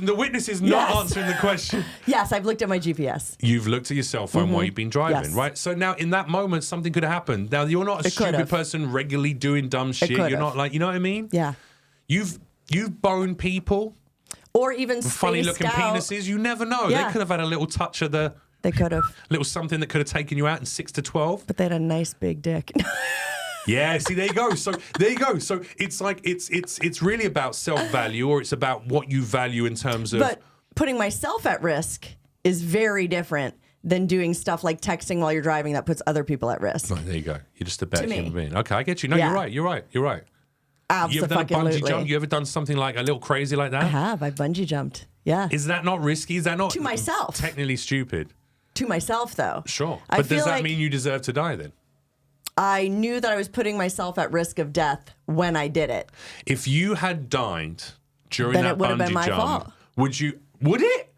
The witness is not answering the question. Yes, I've looked at my GPS. You've looked at your cell phone while you've been driving, right? So now in that moment, something could have happened. Now you're not a stupid person regularly doing dumb shit. You're not like, you know what I mean? Yeah. You've boned people. Or even Funny looking penises. You never know. Yeah. They could have had a little touch of the. They could have. Little something that could have taken you out in 6 to 12. But they had a nice big dick. Yeah, see, there you go. So there you go. So it's like it's really about self-value, or it's about what you value in terms of. But putting myself at risk is very different than doing stuff like texting while you're driving that puts other people at risk. Right, there you go. You're just a better human being. Okay, I get you. No, you're right. You're right. You're right. You ever done a bungee jump? You ever done something like a little crazy like that? I have. I bungee jumped. Yeah. Is that not risky? Is that not to myself? Technically stupid. To myself, though. Sure. But does that mean you deserve to die then? I knew that I was putting myself at risk of death when I did it. If you had died during then that it would have been bungee my jump, fault. would it?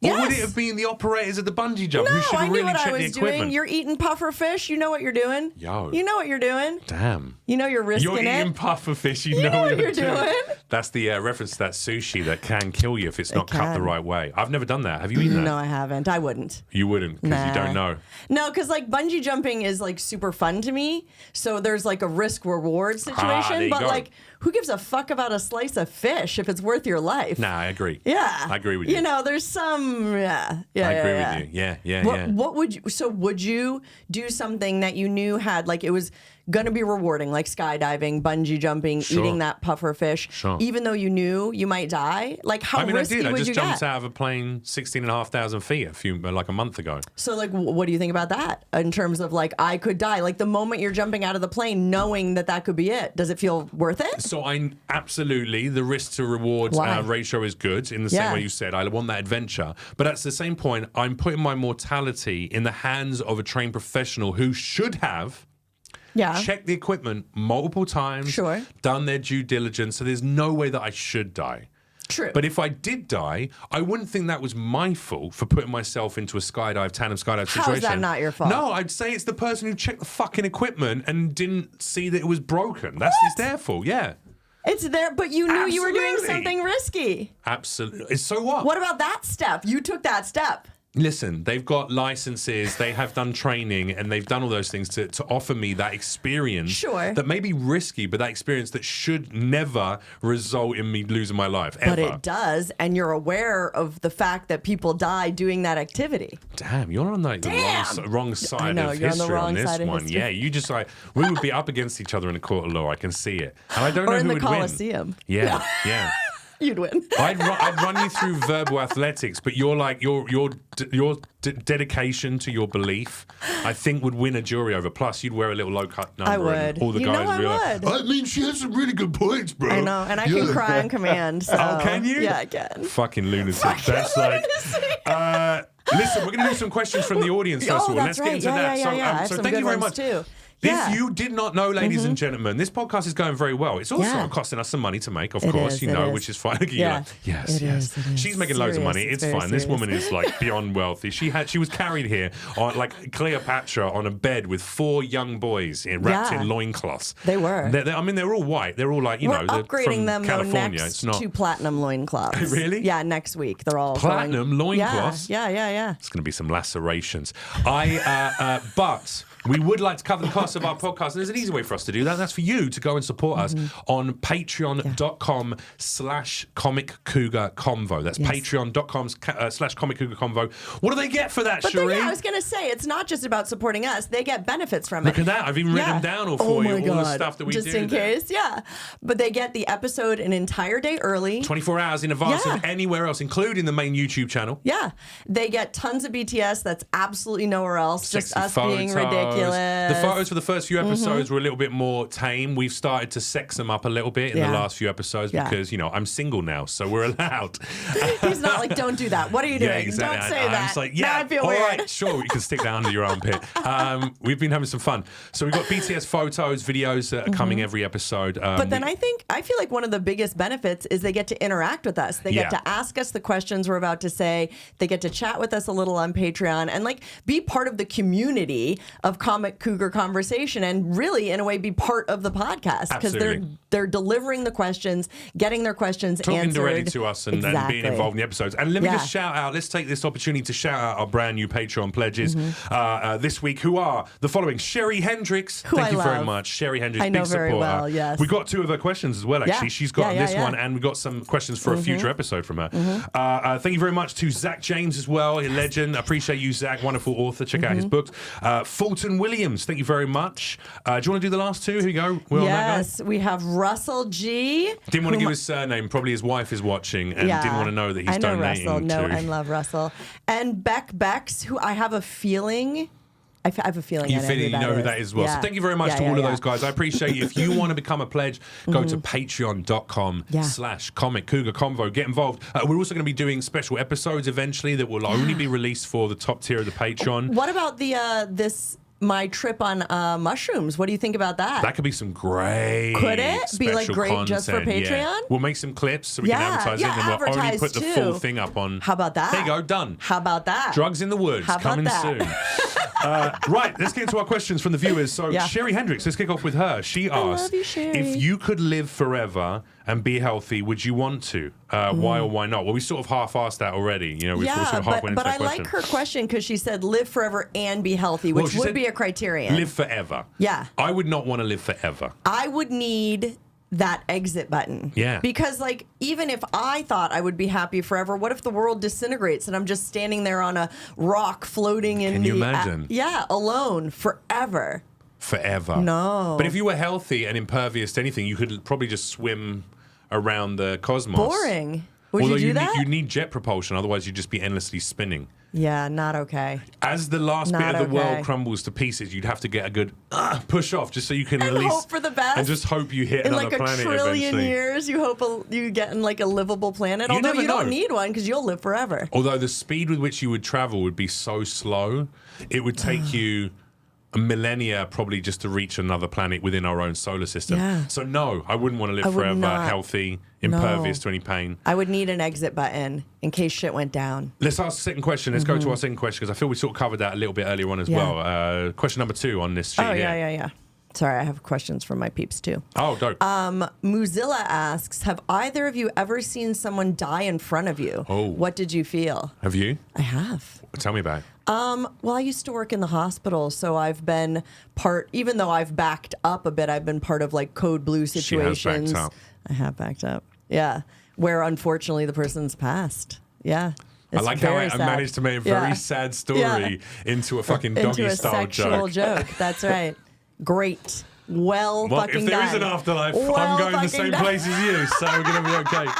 Or would it have been the operators of the bungee jump who should I have knew really what checked I the was equipment? doing. You're eating puffer fish. You know what you're doing. Yo. You know what you're doing. Damn. You know you're risking You're eating it. puffer fish. You know what you're doing. That's the reference to that sushi that can kill you if it's not cut the right way. I've never done that. Have you eaten that? No, I haven't. I wouldn't. You wouldn't because you don't know. No, because like bungee jumping is like super fun to me. So there's like a risk reward situation. But like, who gives a fuck about a slice of fish if it's worth your life? Nah, I agree. Yeah. I agree with you. You know, there's some, I agree with you. Yeah. What would you, so would you do something that you knew had, like, it was going to be rewarding, like skydiving, bungee jumping, eating that puffer fish, even though you knew you might die? Like, how risky would you get? I just jumped out of a plane 16,500 feet a month ago. So, like, what do you think about that in terms of, like, I could die? Like, the moment you're jumping out of the plane, knowing that that could be it, does it feel worth it? So, absolutely, the risk to reward ratio is good in the same way you said. I want that adventure. But at the same point, I'm putting my mortality in the hands of a trained professional who should have checked the equipment multiple times, done their due diligence, so there's no way that I should die. True. But if I did die, I wouldn't think that was my fault for putting myself into a tandem skydive situation. How is that not your fault? No, I'd say it's the person who checked the fucking equipment and didn't see that it was broken. It's their fault, yeah. It's there, but you knew you were doing something risky. Absolutely. So what? What about that step? You took that step. Listen, they've got licenses, they have done training, and they've done all those things to offer me that experience. Sure. That may be risky, but that experience that should never result in me losing my life, ever. But it does, and you're aware of the fact that people die doing that activity. Damn, you're on like the wrong side know, of you're on the history wrong on this side of one. history. Yeah, you just like, we would be up against each other in a court of law. I can see it. And I don't Or know in who the would Coliseum. win. Yeah, yeah. You'd win. I'd run you through verbal athletics, but your dedication to your belief, I think, would win a jury over. Plus, you'd wear a little low cut number. I would. And all the You guys know I would be like, would. I mean, she has some really good points, bro. I know, and I can cry on command. So. Oh, can you? Yeah, I can. Fucking lunatic. That's like. Listen, we're going to do some questions from the audience first of all. Let's get into that. Yeah. I have So some thank good you very ones much. too. If you did not know, ladies and gentlemen, this podcast is going very well. It's also costing us some money to make, of course, which is fine. Yeah. Yes. It is. She's making loads of money. It's very fine. This serious. woman is like beyond wealthy. She was carried here on like Cleopatra on a bed with 4 young boys wrapped in loincloths. They were. They're all white. They're all like, We're they're upgrading from them California. next It's not to platinum loincloths. Really? Yeah, next week. They're all platinum loincloths. Yeah. It's going to be some lacerations. But we would like to cover the cost of our podcast, and there's an easy way for us to do that. That's for you to go and support us on patreon.com/Comic Cougar Convo. That's patreon.com/Comic Cougar Convo. What do they get for that, Cherie? But I was going to say, it's not just about supporting us. They get benefits from it. Look at that. I've even written them down all for you. All the stuff that we do. Just in case, yeah. But they get the episode an entire day early. 24 hours in advance of anywhere else, including the main YouTube channel. Yeah. They get tons of BTS that's absolutely nowhere else. Sexy just us photos. being ridiculous. The photos for the first few episodes were a little bit more tame. We've started to sex them up a little bit in the last few episodes because, I'm single now, so we're allowed. He's not like, don't do that. What are you doing? Yeah, exactly. Don't say that. It's like, now I feel all weird. right, sure, you can stick that under your armpit. We've been having some fun. So we've got BTS photos, videos that are coming every episode. But then I feel like one of the biggest benefits is they get to interact with us. They get to ask us the questions we're about to say. They get to chat with us a little on Patreon and like be part of the community of Comic Cougar Conversation and really, in a way, be part of the podcast because they're delivering the questions, getting their questions talking answered. directly to us and being involved in the episodes. And let me just shout out, let's take this opportunity to shout out our brand new Patreon pledges this week, who are the following. Cherie Hendricks. Thank you very much. Cherie Hendricks, I know big very supporter. well, yes. We got 2 of her questions as well, actually. She's got this one, and we got some questions for a future episode from her. Thank you very much to Zach James as well, a legend. I appreciate you, Zach. Wonderful author. Check out his books. Fulton Williams, thank you very much. Do you want to do the last 2? Here you go. Yes, we have Russell G. Didn't want to give his surname. Probably his wife is watching and didn't want to know that he's donating Russell. No, to. I love Russell. And Bex, who I have a feeling... I have a feeling you know who that is as well. So thank you very much to all of those guys. I appreciate you. If you want to become a pledge, go to patreon.com/Comic Cougar Convo. Get involved. We're also going to be doing special episodes eventually that will only be released for the top tier of the Patreon. What about my trip on mushrooms? What do you think about that? That could be some great. Could it be like great content. just for Patreon? Yeah. We'll make some clips so we can advertise it, and then we'll only put the full thing up on. How about that? There you go, done. How about that? Drugs in the Woods coming soon. Right, let's get into our questions from the viewers. So, Cherie Hendricks, let's kick off with her. She asked, if you could live forever and be healthy, would you want to? Why or why not? Well, we sort of half-asked that already. We're sort of halfway into that question. But I like her question because she said live forever and be healthy, which would be a criterion. Live forever. Yeah. I would not want to live forever. I would need that exit button. Yeah. Because even if I thought I would be happy forever, what if the world disintegrates and I'm just standing there on a rock floating in Can you imagine? Alone forever. Forever. No. But if you were healthy and impervious to anything, you could probably just swim around the cosmos. Boring. Would Although you do that? You need jet propulsion, otherwise you'd just be endlessly spinning. Yeah, not okay. As the last bit of the world crumbles to pieces, you'd have to get a good push off just so you can and at least hope for the best. And just hope you hit another planet in like a trillion eventually. years, you hope you get in like a livable planet. You Although never you know. don't need one because you'll live forever. Although the speed with which you would travel would be so slow, it would take you a millennia probably just to reach another planet within our own solar system. Yeah. So no, I wouldn't want to live forever, healthy, impervious to any pain. I would need an exit button in case shit went down. Let's ask the second question. Let's go to our second question because I feel we sort of covered that a little bit earlier on as well. Question number 2 on this sheet here. Yeah. Sorry, I have questions from my peeps too. Oh, dope. Mozilla asks, have either of you ever seen someone die in front of you? Oh. What did you feel? Have you? I have. Tell me about it. Well, I used to work in the hospital, so I've been even though I've backed up a bit, I've been part of like code blue situations. She has backed up. I have backed up. Yeah. Where unfortunately the person's passed. Yeah. I like how I managed to make a very sad story into a fucking doggy style sexual joke. That's right. Great. Well, fucking if there done. is an afterlife, well I'm going the same done. place as you, so we're going to be okay.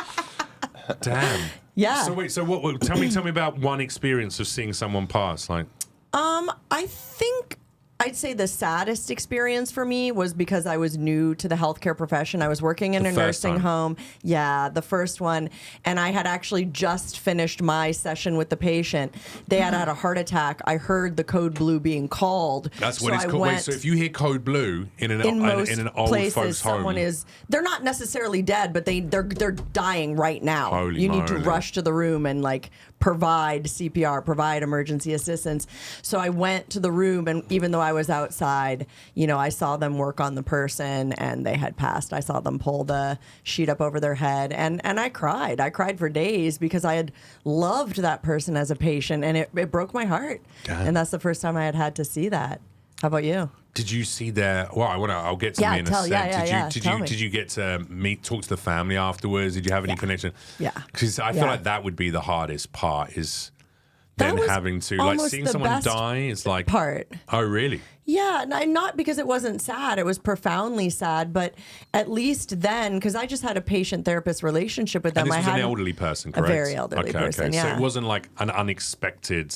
Damn. Yeah. So wait, so what? Tell me about one experience of seeing someone pass. Like, I think I'd say the saddest experience for me was because I was new to the healthcare profession. I was working in a nursing home. Yeah, the first one. And I had actually just finished my session with the patient. They had had a heart attack. I heard the code blue being called. That's what it's called. Wait, so if you hear code blue in an old places, folks home, someone they're not necessarily dead, but they're dying right now. Holy you need to moly. rush to the room and like provide CPR, provide emergency assistance. So I went to the room, and even though I was outside, I saw them work on the person and they had passed. I saw them pull the sheet up over their head, and I cried. I cried for days because I had loved that person as a patient, and it broke my heart. Damn. And that's the first time I had to see that. How about you? did you see their? Well, I'll get to me in a sec. Did you get to talk to the family afterwards? Did you have any connection? Yeah. Because I feel like that would be the hardest part is then having to like seeing someone die. It's like part. Oh, really? Yeah, not because it wasn't sad. It was profoundly sad, but at least then, because I just had a patient-therapist relationship with them. And this was an elderly person, correct? A very elderly person, yeah. So it wasn't like an unexpected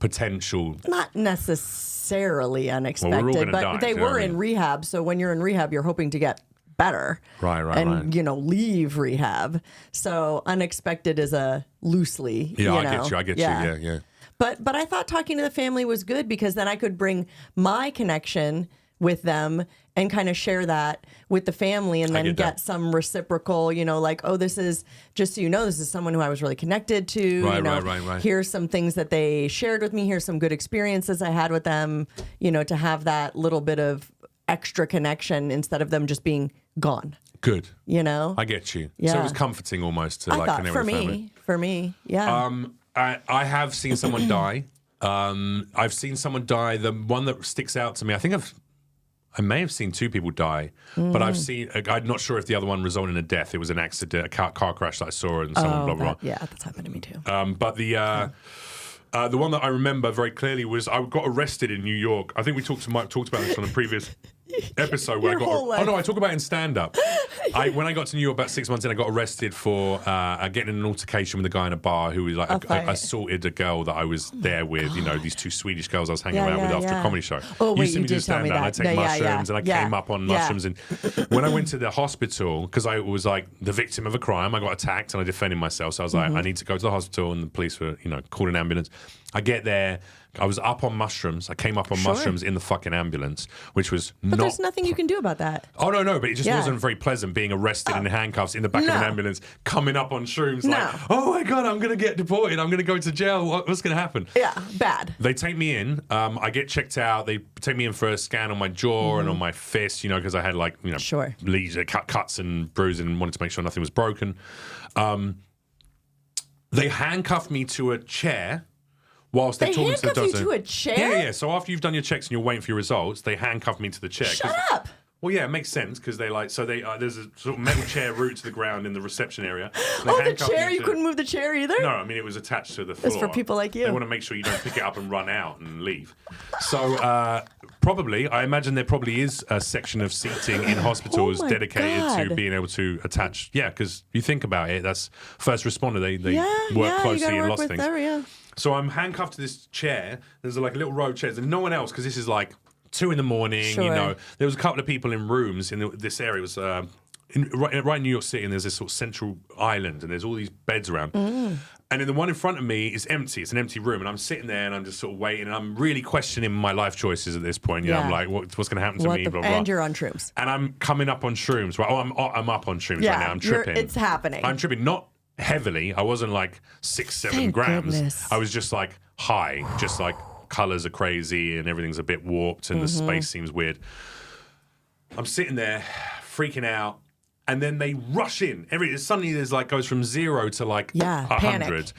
potential. Not necessarily unexpected, Well, we're all gonna but die, they were in rehab. So when you're in rehab, you're hoping to get better. Right. And, leave rehab. So unexpected is a loosely, Yeah, I get you. Yeah. But I thought talking to the family was good because then I could bring my connection with them and kind of share that with the family and then get some reciprocal, like, oh, this is, just so you know, this is someone who I was really connected to. Right. Here's some things that they shared with me. Here's some good experiences I had with them, to have that little bit of extra connection instead of them just being gone. Good. I get you. Yeah. So it was comforting almost to connect with the family. For me, yeah. I have seen someone die. I've seen someone die. The one that sticks out to me, I may have seen two people die, but I'm not sure if the other one resulted in a death. It was an accident, a car crash that I saw, and someone blah, blah, blah. Yeah, that's happened to me too. But the one that I remember very clearly was I got arrested in New York. I think we talked about this on a previous episode where I talk about it in stand-up. When I got to New York about 6 months in, I got arrested for getting in an altercation with a guy in a bar who was like assaulted a girl that I was there with. These two Swedish girls I was hanging out with after a comedy show. Oh, wait, you did tell me that. I take mushrooms and I came up on mushrooms. And when I went to the hospital, because I was like the victim of a crime, I got attacked and I defended myself. So I was like, I need to go to the hospital, and the police were, called an ambulance. I get there. I was up on mushrooms. I came up on mushrooms in the fucking ambulance, which was But there's nothing you can do about that. Oh, no, but it just wasn't very pleasant being arrested in handcuffs in the back of an ambulance, coming up on shrooms like, oh my God, I'm going to get deported. I'm going to go to jail. What's going to happen? Yeah, bad. They take me in. I get checked out. They take me in for a scan on my jaw and on my fist, because I had cuts and bruising and wanted to make sure nothing was broken. They handcuffed me to a chair. Whilst they're talking to the doctor. They handcuff you to a chair? Yeah. So after you've done your checks and you're waiting for your results, they handcuff me to the chair. Shut up. Well, yeah, it makes sense because there's a sort of metal chair route to the ground in the reception area. The chair? You couldn't move the chair either? No, I mean, it was attached to the floor. It's for people like you. They want to make sure you don't pick it up and run out and leave. So I imagine there probably is a section of seating in hospitals dedicated to being able to attach. Yeah, because you think about it, that's first responder. They work closely in lots of things. So I'm handcuffed to this chair. There's like a little row of chairs and no one else because this is like 2 a.m. There was a couple of people in rooms in this area. It was right in New York City, and there's this sort of central island, and there's all these beds around. And then the one in front of me is empty. It's an empty room, and I'm sitting there, and I'm just sort of waiting, and I'm really questioning my life choices at this point. I'm like, what's going to happen to me? Blah, blah. And you're on shrooms. And I'm coming up on shrooms. Right? I'm up on shrooms right now. I'm tripping. It's happening. I'm tripping. Not heavily. I wasn't like 6-7 grams. Goodness. I was just like high, just like colors are crazy and everything's a bit warped and the space seems weird. I'm sitting there freaking out. And then they rush in. Suddenly there's like goes from 0 to like 100. Panic.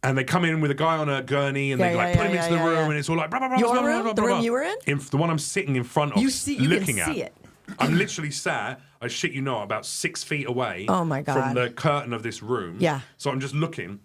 And they come in with a guy on a gurney and they put him into the room and it's all like blah, blah, blah, Your blah, room? blah, The blah, room blah. you were in? The one I'm sitting in front of, You looking can see it. I'm literally sat, I shit you not, about 6 feet away Oh my God. from the curtain of this room. Yeah. So I'm just looking.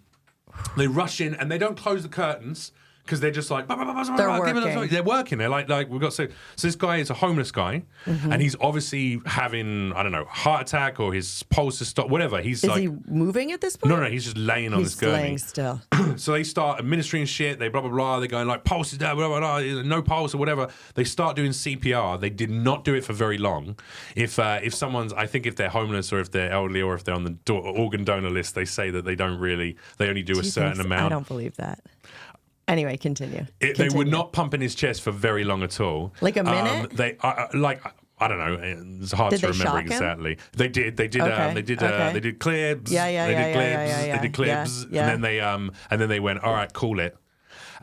They rush in and they don't close the curtains because they're just like, They're working. They're working. They're like we've got so this guy is a homeless guy and he's obviously having, I don't know, heart attack or his pulse has stopped, whatever. Is he moving at this point? No, he's just laying on this He's gurney. laying still. So they start administering shit. They blah blah blah. They're going like pulse is down, blah blah blah. No pulse or whatever. They start doing CPR. They did not do it for very long. If someone's, I think if they're homeless or if they're elderly or if they're on the organ donor list, they say that they only do a certain amount. I don't believe that. Anyway, continue. They were not pumping his chest for very long at all. Like a minute? I don't know. It's hard to remember shock him? exactly. They did. They did. Okay. They did clibs. Yeah. They did clibs. Yeah. And then they went, all right, cool it.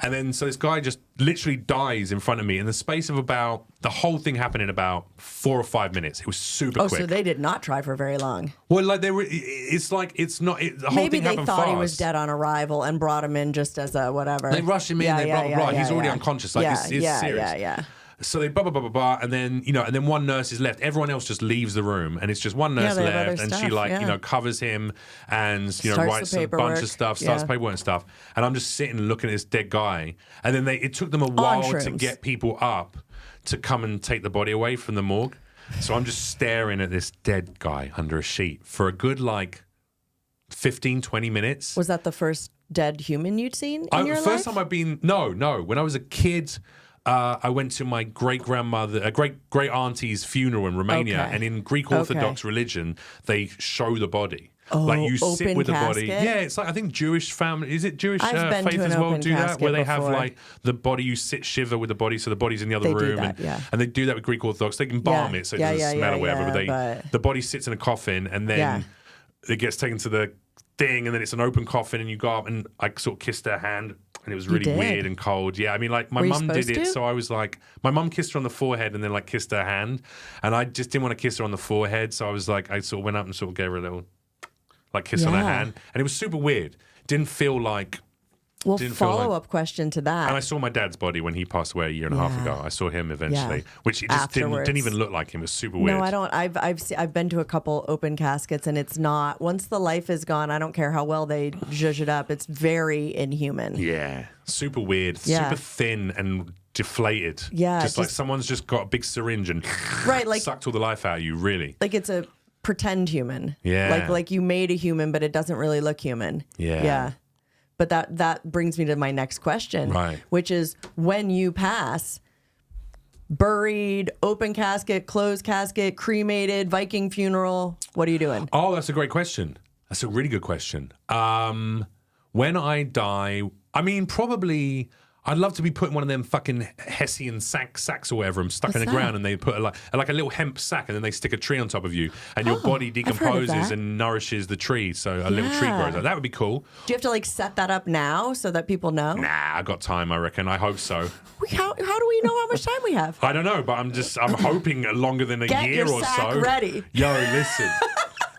And then so this guy just literally dies in front of me in the space of about, the whole thing happened in about 4 or 5 minutes. It was super quick. Oh, so they did not try for very long. Well, like they were. It's like it's not. The whole Maybe thing they happened thought fast. he was dead on arrival and brought him in just as a whatever. They rushed him in. They blah blah blah. He's already unconscious. Like it's serious. Yeah. So they blah blah blah blah blah, and then one nurse is left. Everyone else just leaves the room, and it's just one nurse they have left, other and she stuff, covers him and Starts writes the a bunch of stuff, starts paperwork and stuff. And I'm just sitting looking at this dead guy, and then it took them a while to shrooms. get people up to come and take the body away from the morgue. So I'm just staring at this dead guy under a sheet for a good 15, 20 minutes. Was that the first dead human you'd seen in your life? First time I've been, no. When I was a kid, I went to my great auntie's funeral in Romania, and in Greek Orthodox religion, they show the body. Like you sit with the body. Yeah, it's like I think Jewish family. Is it Jewish I've been faith to an as well? open Do that where they have casket like the body. You sit shiver with the body, so the body's in the other They do room, that, and they do that with Greek Orthodox. They can embalm it so it doesn't smell or whatever. But the body sits in a coffin, and then it gets taken to the thing, and then it's an open coffin, and you go up, and I sort of kissed her hand. And it was really weird and cold. Yeah, I mean, like my mum did it, so I was like, my mum kissed her on the forehead and then like kissed her hand, and I just didn't want to kiss her on the forehead, so I was like, I sort of went up and sort of gave her a little like kiss on her hand, and it was super weird. Didn't feel like. Well, follow-up question to that. And I saw my dad's body when he passed away a year and a half ago. I saw him eventually, which it just didn't even look like him. It was super weird. No, I don't. I've been to a couple open caskets, and it's not. Once the life is gone, I don't care how well they zhuzh it up. It's very inhuman. Yeah, super weird, super thin and deflated. Yeah, just like someone's just got a big syringe and sucked all the life out of you. Really, like it's a pretend human. Yeah, like you made a human, but it doesn't really look human. Yeah. But that brings me to my next question, which is when you pass, buried, open casket, closed casket, cremated, Viking funeral, what are you doing? Oh, that's a great question. That's a really good question. When I die, I mean, probably I'd love to be put in one of them fucking Hessian sacks or whatever. I'm stuck in the ground, and they put like a little hemp sack, and then they stick a tree on top of you, and your body decomposes and nourishes the tree, so a little tree grows. That would be cool. Do you have to like set that up now so that people know? Nah, I got time. I reckon. I hope so. How do we know how much time we have? I don't know, but I'm hoping longer than a year or so. Get ready. Yo, listen.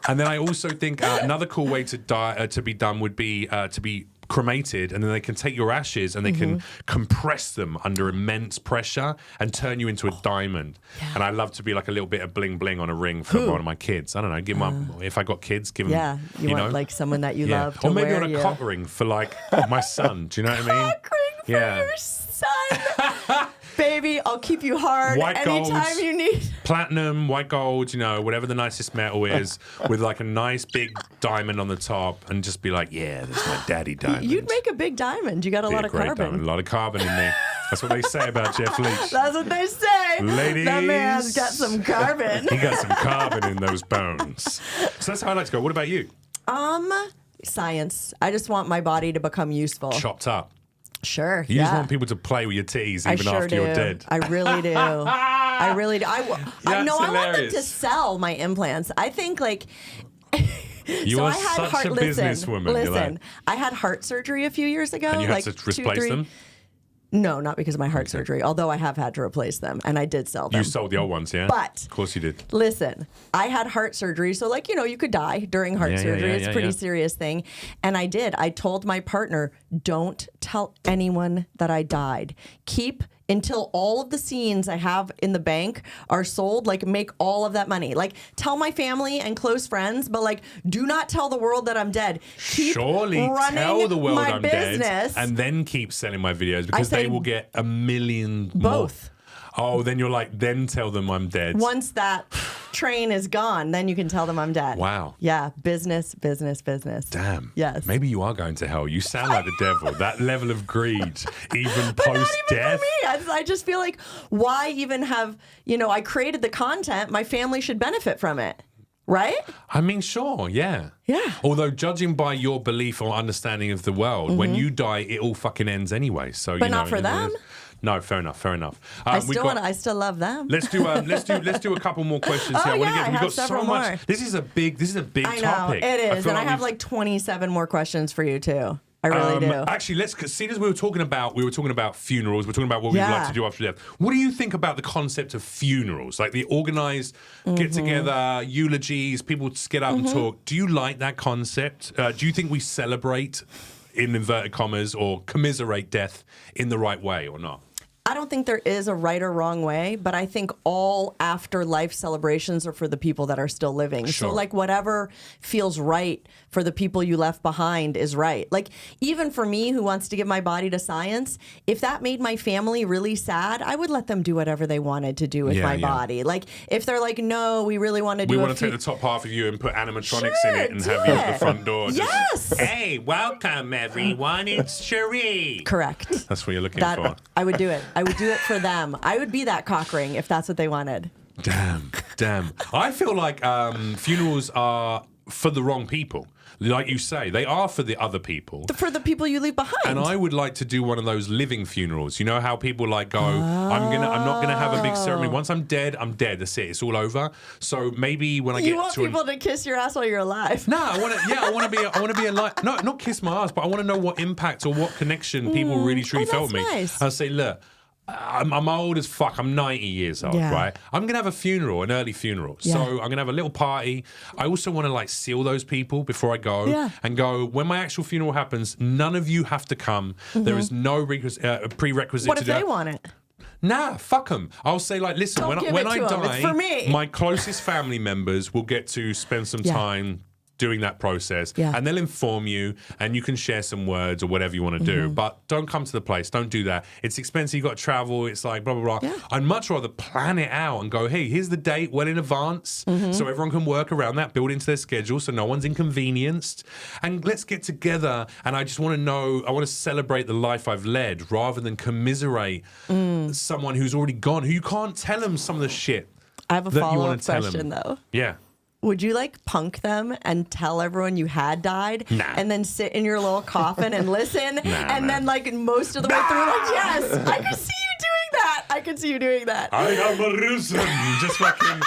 And then I also think another cool way to die to be done would be to be cremated, and then they can take your ashes and they can compress them under immense pressure and turn you into a diamond. And I love to be like a little bit of bling bling on a ring for one of my kids. I don't know, give them if I got kids, give them. Yeah, you want like someone that you love to or maybe wear on a cock ring for like my son. Do you know what I mean? Cock ring for your son. Baby, I'll keep you hard anytime you need. Platinum, white gold, whatever the nicest metal is, with like a nice big diamond on the top, and just be like, yeah, that's my daddy diamond. You'd make a big diamond. You got a lot of carbon. Diamond, a lot of carbon in me. That's what they say about Jeff Leach. That's what they say. Ladies. That man's got some carbon. He got some carbon in those bones. So that's how I like to go. What about you? Science. I just want my body to become useful. Chopped up. Sure. You just want people to play with your titties even after you're dead. I really do. I really do. I want them to sell my implants. I think like. You are such a businesswoman. Listen, I had heart surgery a few years ago. And you had to replace them? No, not because of my heart surgery, although I have had to replace them, and I did sell them. You sold the old ones, yeah? But of course you did. Listen, I had heart surgery, so like, you could die during heart surgery. It's a pretty serious thing. And I did. I told my partner, don't tell anyone that I died. Keep until all of the scenes I have in the bank are sold, like make all of that money. Like tell my family and close friends, but like do not tell the world that I'm dead. Keep Surely running tell the world my I'm business. dead and then keep selling my videos because they will get a million both. more. Oh, then you're like, then tell them I'm dead. Once that train is gone, then you can tell them I'm dead. Wow. Yeah, business. Damn. Yes. Maybe you are going to hell. You sound like the devil. That level of greed, even But not post-death. even for me. I just feel like, why even have, I created the content. My family should benefit from it. Right? I mean, sure, yeah. Yeah. Although, judging by your belief or understanding of the world, when you die, it all fucking ends anyway. So, But not for them. No, fair enough. I still love them. Let's do a couple more questions here. I have several more. This is a big I know, topic. it is. And I have like 27 more questions for you too. I really do. Actually, see, as we were talking about funerals. We're talking about what we'd like to do after death. What do you think about the concept of funerals? Like the organized get-together, eulogies, people just get up and talk. Do you like that concept? Do you think we celebrate, in inverted commas, or commiserate death in the right way or not? I don't think there is a right or wrong way, but I think all afterlife celebrations are for the people that are still living. Sure. So like whatever feels right for the people you left behind is right. Like even for me who wants to give my body to science, if that made my family really sad, I would let them do whatever they wanted to do with my body. Like if they're like, no, we really want to do We want to take the top half of you and put animatronics in it and have you at the front door. Yes. Hey, welcome everyone. It's Cherie. Correct. That's what you're looking for. I would do it. I would do it for them. I would be that cock ring if that's what they wanted. Damn. I feel like funerals are for the wrong people. Like you say, they are for the other people. For the people you leave behind. And I would like to do one of those living funerals. You know how people like go, I'm not gonna have a big ceremony. Once I'm dead, that's it. It's all over. So maybe when I get to you want people to kiss your ass while you're alive. No, I want to be alive. No, not kiss my ass, but I want to know what impact or what connection people really truly felt with me. Nice. I'll say, look, I'm old as fuck. I'm 90 years old, right? I'm going to have a funeral, an early funeral. So I'm going to have a little party. I also want to like seal those people before I go and go, when my actual funeral happens, none of you have to come. There is no prerequisite What to if do they want it? Nah, fuck them. I'll say like, listen, when I die, it's for me. my closest family members will get to spend some time doing that process and they'll inform you and you can share some words or whatever you want to do, but don't come to the place. Don't do that. It's expensive. You've got to travel. It's like blah, blah, blah. I'd much rather plan it out and go, hey, here's the date well in advance so everyone can work around that, build into their schedule so no one's inconvenienced. And let's get together and I just want to know, I want to celebrate the life I've led rather than commiserate someone who's already gone, who you can't tell them some of the shit. I have a follow-up question though. Yeah. Would you like punk them and tell everyone you had died and then sit in your little coffin and listen and then like most of the way through like, yes, I could see you doing that. I could see you doing that. I am arisen. Just fucking...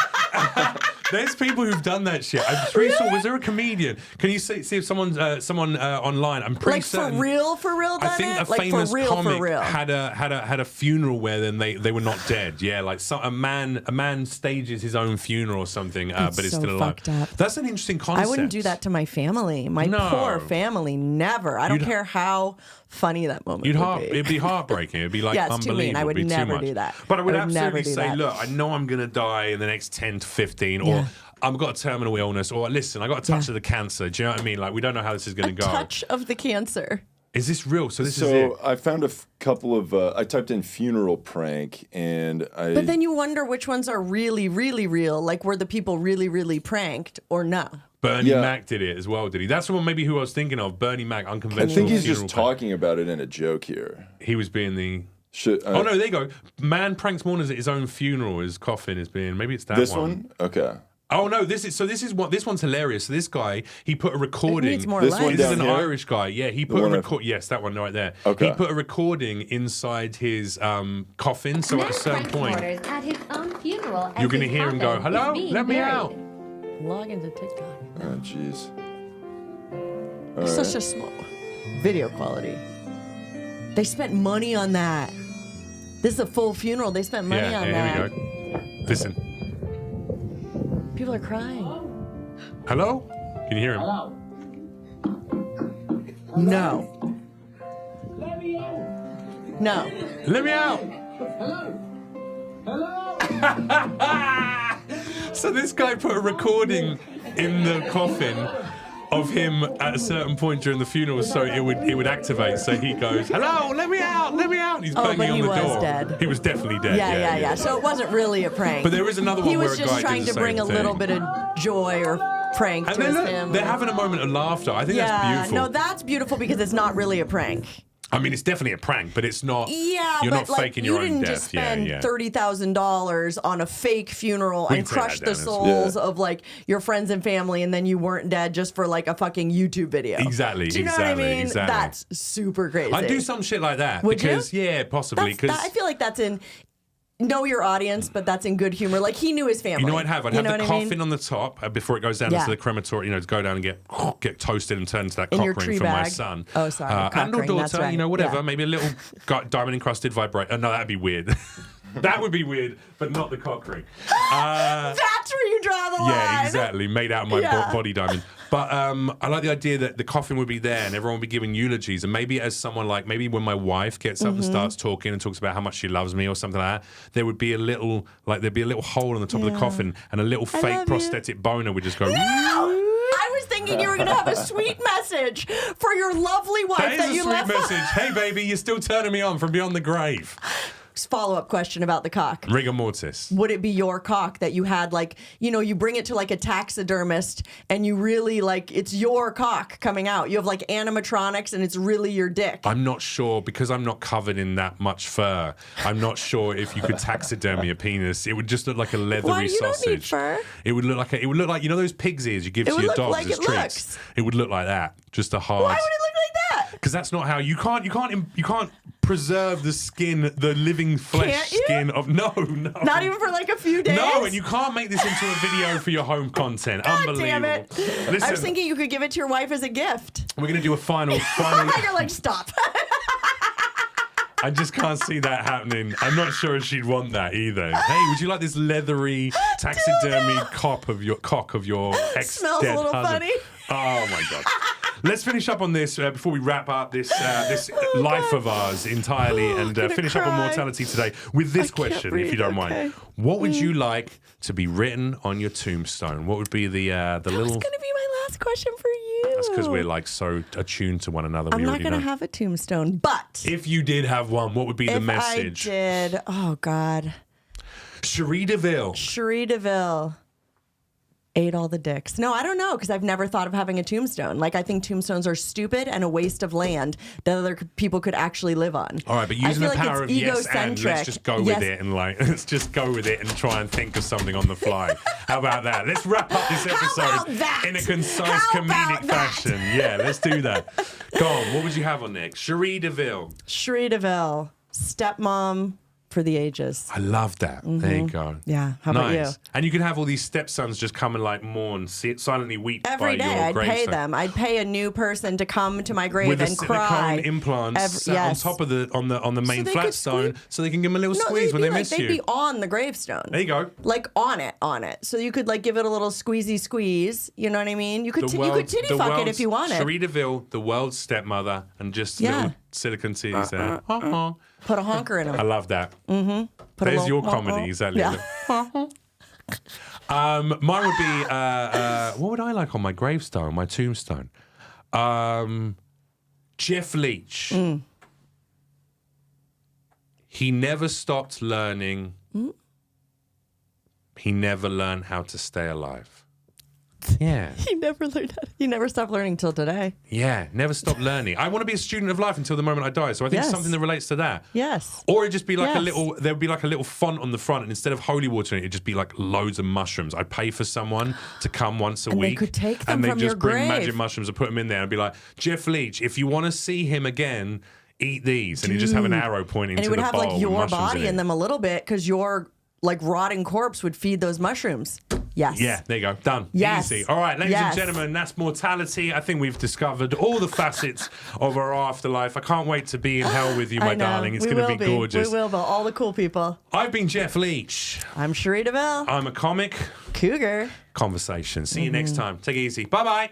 There's people who've done that shit. I'm pretty sure. Was there a comedian? Can you see if someone online? I'm pretty certain. For real done I think it? a famous for real. had a funeral where then they were not dead. Yeah, like a man stages his own funeral or something, but it's so still alive. fucked up. That's an interesting concept. I wouldn't do that to my family. My poor family. Never. I don't care how funny that moment would be. It'd be heartbreaking. It'd be like it's unbelievable. too mean. I would never do that. But I would absolutely say, look, I know I'm going to die in the next 10 to 15 or I've got a terminal illness, or listen, I got a touch of the cancer. Do you know what I mean? Like, we don't know how this is going to go. A touch of the cancer. Is this real? So this is it. I found a couple of. I typed in funeral prank, and I. But then you wonder which ones are really, really real. Like, were the people really, really pranked, or no? Bernie Mac did it as well, did he? That's the one maybe who I was thinking of. Bernie Mac, unconventional. I think he's funeral just talking about it in a joke here. He was being the. Oh no, there you go. Man pranks mourners at his own funeral. His coffin is being. Maybe it's that this one. Okay. Oh no, this one's hilarious. So this guy, he put a recording. This one This is an here? Irish guy. Yeah, he put a record. Yes, that one right there. Okay. He put a recording inside his coffin. So at a certain point, at his own funeral, you're going to hear him go, "Hello, let me out." Log into TikTok. Oh jeez. Such a small video quality. They spent money on that. This is a full funeral. They spent money on that. Here we go. Listen. People are crying. Hello? Can you hear him? Hello. No. Let me out. No. Let me out. Hello. So this guy put a recording in the coffin of him at a certain point during the funeral, so it would activate. So he goes, "Hello, let me out, let me out." He's banging but on he the was door. dead. He was definitely dead. Yeah. So it wasn't really a prank. But there is another one he where was a just guy trying did to the bring a same little thing. bit of joy or prank And to his then family. they're having a moment of laughter. I think that's beautiful. No, that's beautiful because it's not really a prank. I mean, it's definitely a prank, but it's not. Yeah, you're but not faking you your own didn't death. just spend yeah. $30,000 on a fake funeral We and can take crush that the down. souls of like your friends and family, and then you weren't dead just for like a fucking YouTube video. Exactly. Do you know what I mean? Exactly. That's super crazy. I'd do some shit like that. Would you? Because, yeah, possibly. Because I feel like that's in know your audience, but that's in good humor. Like he knew his family. you know what I'd have? I'd have the what I coffin mean? on the top before it goes down Yeah. into the crematory, to go down and get toasted and turn into that In cock your ring tree for my bag. son. Oh, sorry, cock and or ring, daughter, that's right. whatever. Yeah. Maybe a little diamond encrusted vibrator. No, that'd be weird. That would be weird, but not the cock ring. That's where you draw the line. Yeah, exactly. Made out of my Yeah. body diamond. But I like the idea that the coffin would be there and everyone would be giving eulogies. And maybe as someone maybe when my wife gets up and starts talking and talks about how much she loves me or something like that, there would be a little, there'd be a little hole on the top of the coffin and a little fake love you. prosthetic boner would just go. No! I was thinking you were going to have a sweet message for your lovely wife That is that a you sweet left. message. Hey, baby, you're still turning me on from beyond the grave. Follow-up question about the cock. Rigor mortis. Would it be your cock that you had you bring it to like a taxidermist and you really it's your cock coming out? You have like animatronics and it's really your dick. I'm not sure because I'm not covered in that much fur. I'm not sure if you could taxidermy a penis. It would just look like a leathery Why? You sausage. don't need fur. It would look like those pig's ears you give It to would your look dogs like as it treats. looks. It would look like that. Just a hard. Why would it look like that? Because that's not how you can't preserve the skin, the living flesh Can't you? skin of no. Not even for like a few days? No, and you can't make this into a video for your home content. God Unbelievable. damn it. Listen, I was thinking you could give it to your wife as a gift. we're gonna do a final. You're like, stop. I just can't see that happening. I'm not sure if she'd want that either. Hey, would you like this leathery taxidermy cock of your Smells ex-dead a little husband? funny. Oh my god. Let's finish up on this before we wrap up this life of ours entirely and gonna finish up on cry. mortality today with this I can't question, if breathe, you don't okay. mind. What would you like to be written on your tombstone? What would be the That was little? going to be my last question for you. That's because we're so attuned to one another. I'm we not already going to know. have a tombstone, but If you did have one, what would be the if message? I did, oh God, Cherie DeVille. Cherie DeVille ate all the dicks. No, I don't know because I've never thought of having a tombstone. I think tombstones are stupid and a waste of land that other people could actually live on. All right, but I using feel the like power it's of yes and egocentric. let's just go Yes. with it and let's just go with it and try and think of something on the fly. How about that? Let's wrap up this episode about that? in a concise How comedic about that? fashion. Yeah, let's do that. Go on, what would you have on next? Cherie DeVille. Cherie DeVille, stepmom for the ages. I love that. There you go. Yeah, how about you? Nice. And you can have all these stepsons just come and mourn, silently weep Every by day, your I'd pay gravestone. them. I'd pay a new person to come to my grave With the and silicone cry. implants sat yes. on top of on the main they flat could stone, so they can give them a little No, squeeze when they'd they be miss they'd you. be on the gravestone. There you go. On it. So you could give it a little squeezy squeeze. You know what I mean? You could you could titty fuck it if you wanted. Cherie DeVille, the world's stepmother, and just Yeah. little silicone titties there. Put a honker in I them. love that. Put a There's little your comedy, exactly. Yeah. Mine would be, what would I like on my gravestone, my tombstone? Jeff Leach. He never stopped learning. He never learned how to stay alive. Yeah. He never learned that. He never stopped learning till today. Yeah, never stop learning. I want to be a student of life until the moment I die. So I think Yes. something that relates to that. Yes. Or it'd just be like a Yes. little, there'd be like a little font on the front, and instead of holy water in it, it'd just be like loads of mushrooms. I'd pay for someone to come once a And they week. could take them and they'd from just your bring grave. magic mushrooms and put them in there and be like, Jeff Leach, if you want to see him again, eat these. And he'd just have an arrow pointing And to it would the have bowl with your mushrooms body in in it. them a little bit because your rotting corpse would feed those mushrooms. Yes. Yeah, there you go. Done. Yes. Easy. All right, ladies and Yes. gentlemen, that's Mortality. I think we've discovered all the facets of our afterlife. I can't wait to be in hell with you, my I know. darling. It's We going to will be gorgeous. We will be. All the cool people. I've been Jeff Leach. I'm Cherie DeVille. I'm a comic. Cougar. Conversation. See you next time. Take it easy. Bye-bye.